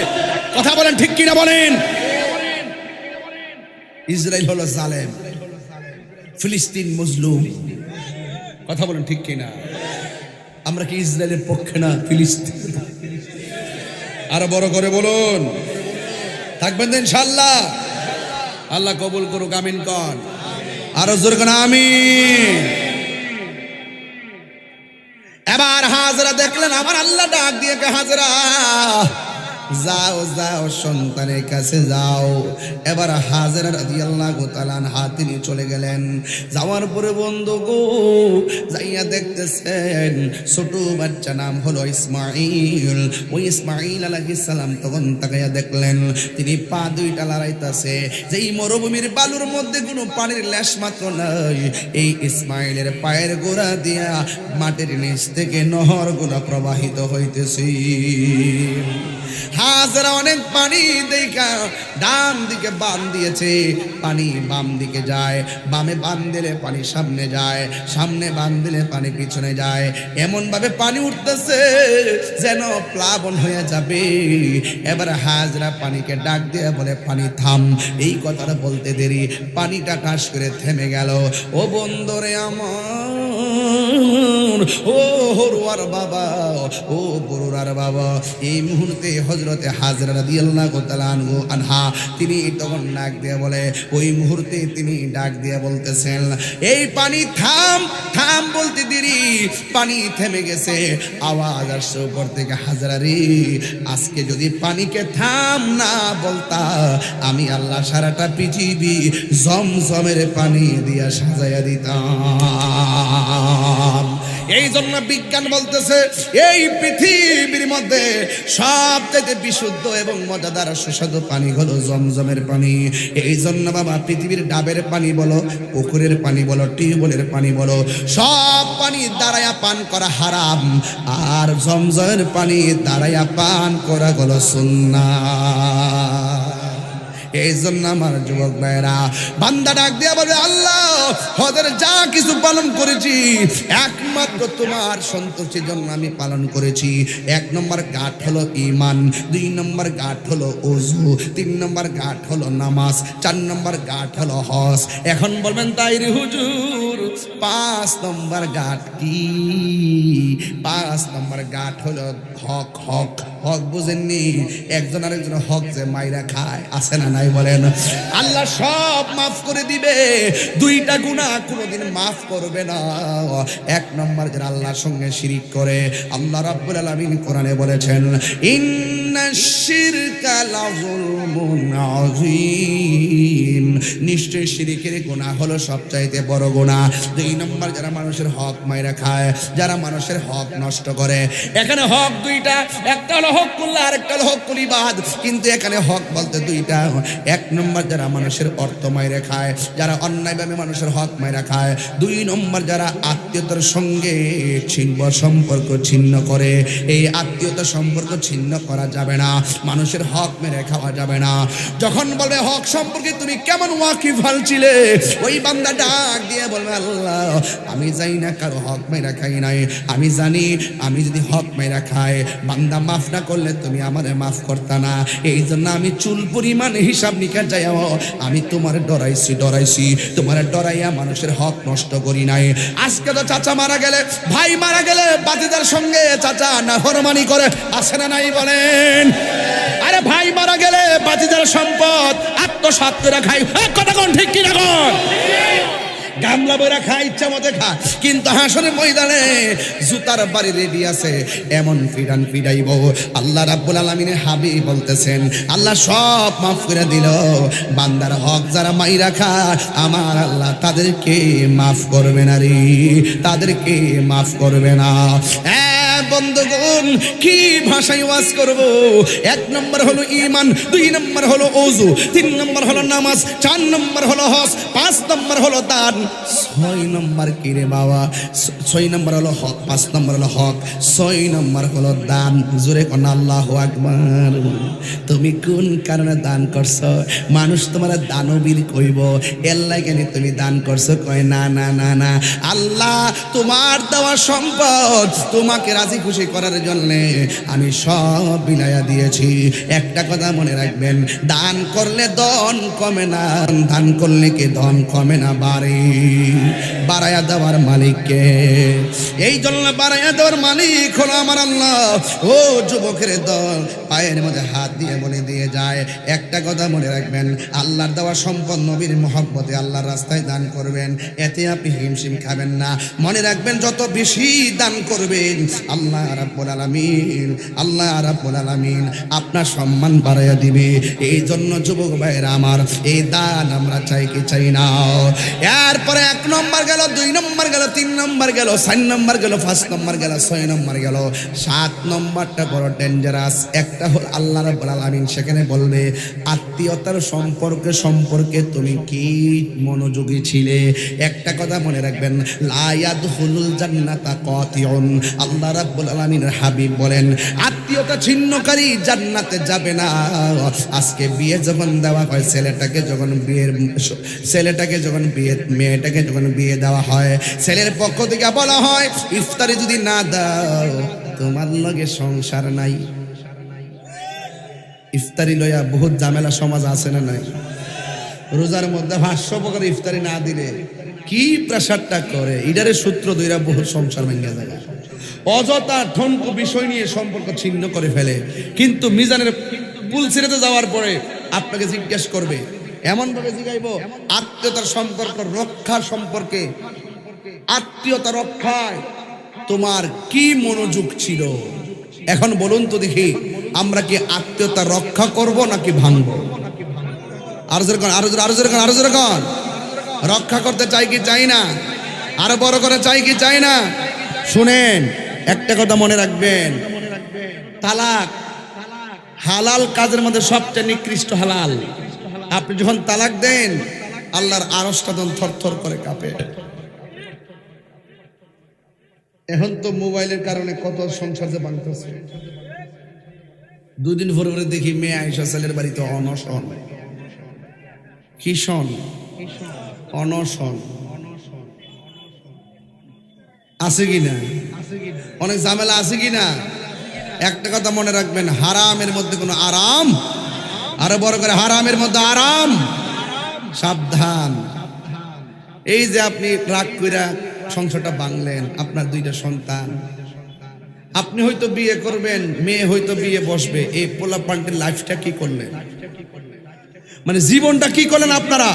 কথা বলেন ঠিক কিনা বলেন? ইসরায়েল হলো জালেম, ফিলিস্তিন মজলুম। কথা বলেন ঠিক কিনা? আমরা কি ইসরায়েলের পক্ষে না, ফিলিস্তিন? আরো বড় করে বলুন, থাকবেন তো ইনশাআল্লাহ? আল্লাহ কবুল করুক, আমিন কন, আরো জোরে কোন আমিন। এবার হাজরা দেখলেন, আমার আল্লাহ ডাক দিয়ে কে, হাজরা যাও যাও সন্তানের কাছে যাও। এবার হাজরা রাদিয়াল্লাহু তাআলা আনহা তিনি চলে গেলেন। যাওয়ার পরে বন্ধু গো, যাইয়া দেখতেছেন ছোট বাচ্চা নাম হলো ইসমাঈল। ওই ইসমাঈল আলাইহিস সালাম তখন তাকাইয়া দেখলেন তিনি পা দুইটা লড়াইতেছে, যেই মরুভূমির বালুর মধ্যে কোনো পানির লেশ মাত্র নাই। এই ইসমাঈলের পায়ের গোড়া দিয়া মাটির নিচ থেকে নহর গুলো প্রবাহিত হইতেছে। হাজরা অনেক পানি দেখা ডান দিকে বান দিয়েছে, পানি বাম দিকে যায়, বামে বান দিলে পানি সামনে যায়, সামনে বান দিলে পানি পিছনে যায়। এমন ভাবে পানি উঠতেছে যেন প্লাবন হয়ে যাবে। এবার হাজরা পানিকে ডাক দিয়ে বলে, পানি থাম। এই কথাটা বলতে দেরি পানিটা টাস করে থেমে গেল। ও বন্দরে আমার, ও হরুয়ার বাবা, ও বড়ুরার বাবা, এই মুহূর্তে হযরতে হাজরা রাদিয়াল্লাহু তাআলা আনহা তিনি তখন ডাক দিয়ে বলে, ওই মুহূর্তে তিনি ডাক দিয়ে বলতেছেন, এই পানি থাম থাম বলতে দেরি পানি থেমে গেছে। আওয়াজ আসছে উপর থেকে, হাজরা রে, আজকে যদি পানিকে থাম না বলতা, আমি আল্লাহ সারাটা পৃথিবী জমজমের পানি দিয়া সাজাইয়া দিতাম। এই জন্য বিজ্ঞান বলতেছে এই পৃথিবীর মধ্যে সবথেকে বিশুদ্ধ এবং মজাদার সুস্বাদু পানি হলো জমজমের পানি। এই জন্য বাবা, পৃথিবীর ডাবের পানি বলো, পুকুরের পানি বলো, টিউবওয়েলের পানি বলো, সব পানি দাঁড়াইয়া পান করা হারাম, আর জমজমের পানি দাঁড়াইয়া পান করা হলো সুন্নাহ। এই জন্য আমার যুবক ভাইরা, বান্দা ডাক দিয়া বলে, আল্লাহ হজের যা কিছু পালন করেছি একমাত্র তোমার সন্তোষের জন্য আমি পালন করেছি। 1 নম্বর ঘাট হলো ঈমান, 2 নম্বর ঘাট হলো ওযু, 3 নম্বর ঘাট হলো নামাজ, 4 নম্বর ঘাট হলো হজ। এখন বলবেন, তাই রে হুজুর 5 নম্বর ঘাট কি? 5 নম্বর ঘাট হলো হক। হক হক বুঝেননি, একজন আরেকজন হক যে মাইরা খায়, আছে না নাই বলেন? আল্লাহ সব মাফ করে দিবে, দুইটা গুনাহ কোনোদিন মাফ করবে না। এক নম্বর যারা আল্লাহর সঙ্গে শিরিক করে, আল্লাহ রাব্বুল আলামিন কোরআনে বলেছেন ইন্নাশ শিরকা লাযুলমুন আযীম, নিশ্চয়ই শিরিকের গুনাহ হলো সবচাইতে বড় গুনাহ। দুই নম্বর যারা মানুষের হক মাইরা খায়, যারা মানুষের হক নষ্ট করে। এখানে হক দুইটা, একটা হলো হকুল্লাহ আর একটা হলো হকুল ইবাদ, কিন্তু এখানে হক বলতে দুইটা। এক নম্বর যারা মানুষের অর্থ মাইরা খায়, যারা অন্যায়ভাবে মানুষের হক মাইরা খায়। দুই নম্বর যারা আত্মীয়তার সঙ্গে সম্পর্ক ছিন্ন করে। এই আত্মীয়তার সম্পর্ক ছিন্ন করা যাবে না, মানুষের হক মেরে খাওয়া যাবে না। যখন বলবে হক সম্পর্কে তুমি কেমন ওয়াকিফাল ছিলে, ওই বান্দা ডাক দিয়ে বলবে আল্লাহ আমি জানি না কারো হক মেরা খাই নাই, আমি জানি আমি যদি হক মেরা খাই বান্দা মাফ না করলে তুমি আমারে মাফ করতা না, এই জন্য আমি চুল পরিমাণ হিসাব নিকাশ যাইও আমি তোমার ডরাইছি, তোমার ডরাইয়া মানুষের হক নষ্ট করি নাই। আজকে তো চাচা মারা গেলে, ভাই মারা গেলে বাতিদার সঙ্গে চাচা নাফরমানি করে, আছে না নাই বলেন? আরে ভাই মারা গেলে বাতিদার সম্পদ আত্মসাৎ করে খাই, কথা কোন ঠিক কি না কোন? গামলা বইরা খায়, ইচ্ছা মতে খায়, কিন্তু হাসরের ময়দানে জুতার বাড়ি রেডি আছে, এমন ফিরান ফিরাইব। আল্লাহ রাব্বুল আলামিনের হাবিব বলতেছেন আল্লাহ সব মাফ করে দিল, বান্দার হক যারা মাইরা খায় আমার আল্লাহ তাদেরকে মাফ করবে না রে, তাদেরকে মাফ করবে না। বন্ধুগণ, কি ভাষায় ওয়াজ করব? এক নম্বর হলো ঈমান, দুই নম্বর হলো ওযু, তিন নম্বর হলো নামাজ, চার নম্বর হলো হজ, পাঁচ নম্বর হলো দান, ছয় নম্বর কি রে বাবা? ছয় নম্বর হলো হক, পাঁচ নম্বর হলো হক, ছয় নম্বর হলো দান। জোরে কোন আল্লাহু আকবার। তুমি কোন কারণে দান করছো? মানুষ তোমার দানবীর কইব, এর লাগে তুমি দান করছো? কয় না না না না, আল্লাহ তোমার দেওয়া সম্পদ তোমাকে রাজি খুশি করার জন্য আমি সব বিলাইয়া দিয়েছি। একটা কথা মনে রাখবেন, দান করলে ধন কমে না, দান করলে কি ধন কমে না, বাড়াইয়া দেওয়ার মালিককে। এই জন্য বাড়াইয়া দেওয়ার মালিক হলো আমার আল্লাহ। ও যুবকের দল, পায়ের মধ্যে হাত দিয়ে বলে দিয়ে যায়, একটা কথা মনে রাখবেন, আল্লাহর দেওয়া সম্পদ নবীর মহব্বতে আল্লাহর রাস্তায় দান করবেন, এতে আপনি হিমশিম খাবেন না। মনে রাখবেন যত বেশি দান করবেন আল্লাহ রাব্বুল আলামিন আপনার সম্মান বাড়াইয়া দিবে। এই জন্য যুবক ভাইরা আমার, এই দান আমরা চাই কি চাই না? এরপরে এক নম্বর গেল, দুই নম্বর গেল, তিন নম্বর গেল, চার নম্বর গেল, পাঁচ নম্বর গেল, ছয় নম্বর গেল, সাত নম্বরটা বড় ডেঞ্জারাস। একটা হল আল্লাহ রাব্বুল আলামিন সেখানে বলবে আত্মীয়তার সম্পর্কে তুমি কি মনোযোগী ছিলে। একটা কথা মনে রাখবেন, লা ইয়াদখুলুল জান্নাতা কাতিউন। আল্লাহ রাব্বুল আলামিনের হাবিব বলেন আত্মীয়তা ছিন্নকারী জান্নাতে যাবে না। আজকে বিয়ে যখন দেওয়া হয়, মেয়েটাকে যখন বিয়ে দেওয়া হয়, ছেলের পক্ষ থেকে বলা হয় ইফতারি যদি না দাও তোমার লগে সংসার নাই। ইফতারি লইয়া বহুত ঝামেলা সমাজ আছে না নাই? রোজার মধ্যে 500 প্রকার ইফতারি না দিলে কি প্রেসারটা করে, ইডারে সূত্র ধইরা বহুত সংসার ভেঙে যায়। অযথা ঠনকু বিষয় নিয়ে সম্পর্ক ছিন্ন করে ফেলে, কিন্তু মিজানের পুল ছেড়েতে যাওয়ার পরে আপনাকে জিজ্ঞেস করবে, এমন ভাবে জিগাইব আত্মীয়তার সম্পর্ক রক্ষার সম্পর্কে, আত্মীয়তা রক্ষায় তোমার কি মনোযোগ ছিল? এখন বলুন তো দেখি, আমরা কি আত্মীয়তা রক্ষা করব নাকি ভাঙবো? আরো জোরে কোন রক্ষা করতে চাই কি চাই না? আরো বড় করে চাই কি চাই না? শুনেন, একটা কথা মনে রাখবেন, তালাক হালাল কাজের মধ্যে সবচেয়ে নিকৃষ্ট হালাল। আপনি যখন তালাক দেন আল্লাহর আরশটা তখন থরথর করে কাঁপে। এখন তো মোবাইলের কারণে কত সংসার যে ভাঙতেছে। দুদিন পরে দেখি মেয়ে আয়েশা ছেলের বাড়িতে অনশন, কিশন অনশন আছে কিনা, অনেক ঝামেলা আছে কিনা। একটা কথা মনে রাখবেন, হারামের মধ্যে কোনো আরাম, আরো বড় করে হারামের মধ্যে আরাম, সাবধান। এই যে আপনি রাগ কইরা সংসারটা ভাঙলেন, আপনার দুইটা সন্তান, আপনি হয়তো বিয়ে করবেন, মেয়ে হয়তো বিয়ে বসবে, এই পোলা পান্টের লাইফটা কি করলেন, মানে জীবনটা কি করলেন আপনারা?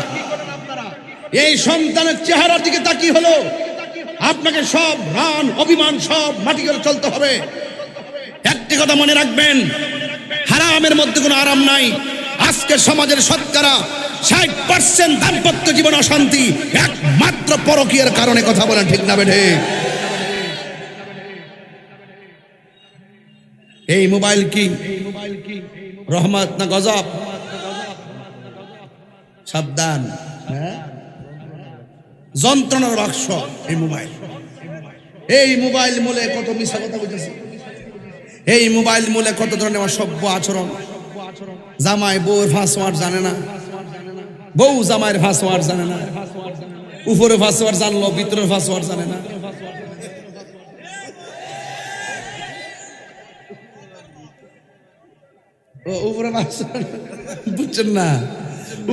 এই সন্তানের চেহারার দিকে তাকিয়ে হলো আপনাকে সব রান অভিমান সব মাটি করে চলতে হবে। একটি কথা মনে রাখবেন, হারামের মধ্যে কোনো আরাম নাই। আজকে সমাজের শতকরা 60% দাম্পত্য জীবন অশান্তি একমাত্র পরকীয়ার কারণে। কথা বলেন ঠিক না বেঠে? এই মোবাইল কি রহমত না গজব? সাবধান, যন্ত্রণার বাক্স এই মোবাইল। এই মোবাইল মূলে কত মিশা কথা বলতেছে, এই মোবাইল মূলে কত ধরনের অসভ্য আচরণ। জামাই বউয়ের পাসওয়ার্ড জানে না, বউ জামাইয়ের পাসওয়ার্ড জানে না, উপরে পাসওয়ার্ড জানলো ভিতরের পাসওয়ার্ড জানে না। উপরে পাসওয়ার্ড বুঝছেন না,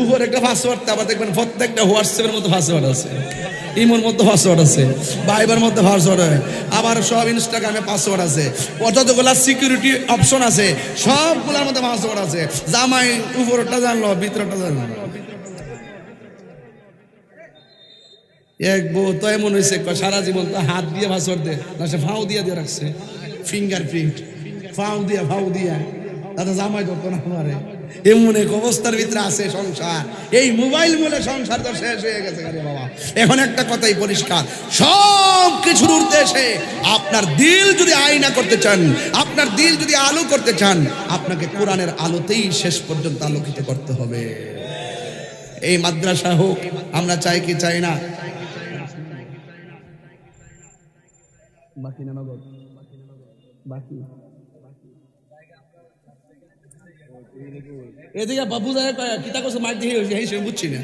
উপরে একটা পাসওয়ার্ড, আবার দেখবেন প্রত্যেকটা হোয়াটসঅ্যাপের মধ্যে পাসওয়ার্ড আছে, ইমোর মধ্যে পাসওয়ার্ড আছে, ভাইবার মধ্যে পাসওয়ার্ড হয়, আবার সব ইনস্টাগ্রামে পাসওয়ার্ড আছে, যতগুলা সিকিউরিটি অপশন আছে সবগুলোর মধ্যে পাসওয়ার্ড আছে। জামাই উপরটা জানলো ভিতরটা জানলো। এক বউ তো এমন হয়েছে সারা জীবন তো হাত দিয়ে পাসওয়ার্ড দেয় না, সে ফাউ দিয়ে দিয়ে রাখছে, ফিঙ্গারপ্রিন্ট ফাউ দিয়া দাদা জামাই ধরতো না আমারে। এমন এক অবস্থার ভিতরে আছে সংসার। এই মোবাইল বলে সংসার তো শেষ হয়ে গেছে রে বাবা। এখন একটা কথাই পরিষ্কার, সব কিছুর উদ্দেশ্যে আপনার দিল যদি আয়না করতে চান, আপনার দিল যদি আলো করতে চান, আপনাকে কোরআনের আলোতেই শেষ পর্যন্ত আলোকিত করতে হবে। এই মাদ্রাসা হোক, আমরা চাই কি চাই না? বাকি না নগদ বাকি এদিকে বাবু যায় কিতা করছে মার দিয়ে হয়েছে, এই বুঝছি না।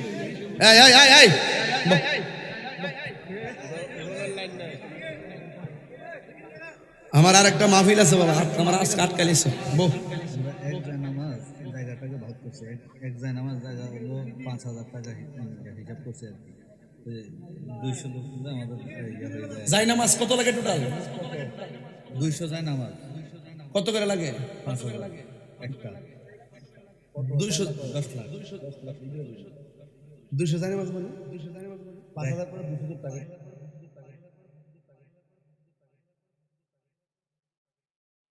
আমার আর একটা মাহফিল আছে বাবা, আমার আজকে আটকালিছে বউ। জায়গাটাকে ভাগ করছে, এক জায়গা আমার জায়গা হলো 5,000 টাকা হিসাব করছে আর কি। 200 লোক আমাদের যাই নামাজ কত লাগে টোটাল? 200 যায় নামাজ কত করে লাগে? 5,000 একটা 200 10 লাখ 200 যাই নামাজ মানে 5,000 করে 200 টাকা।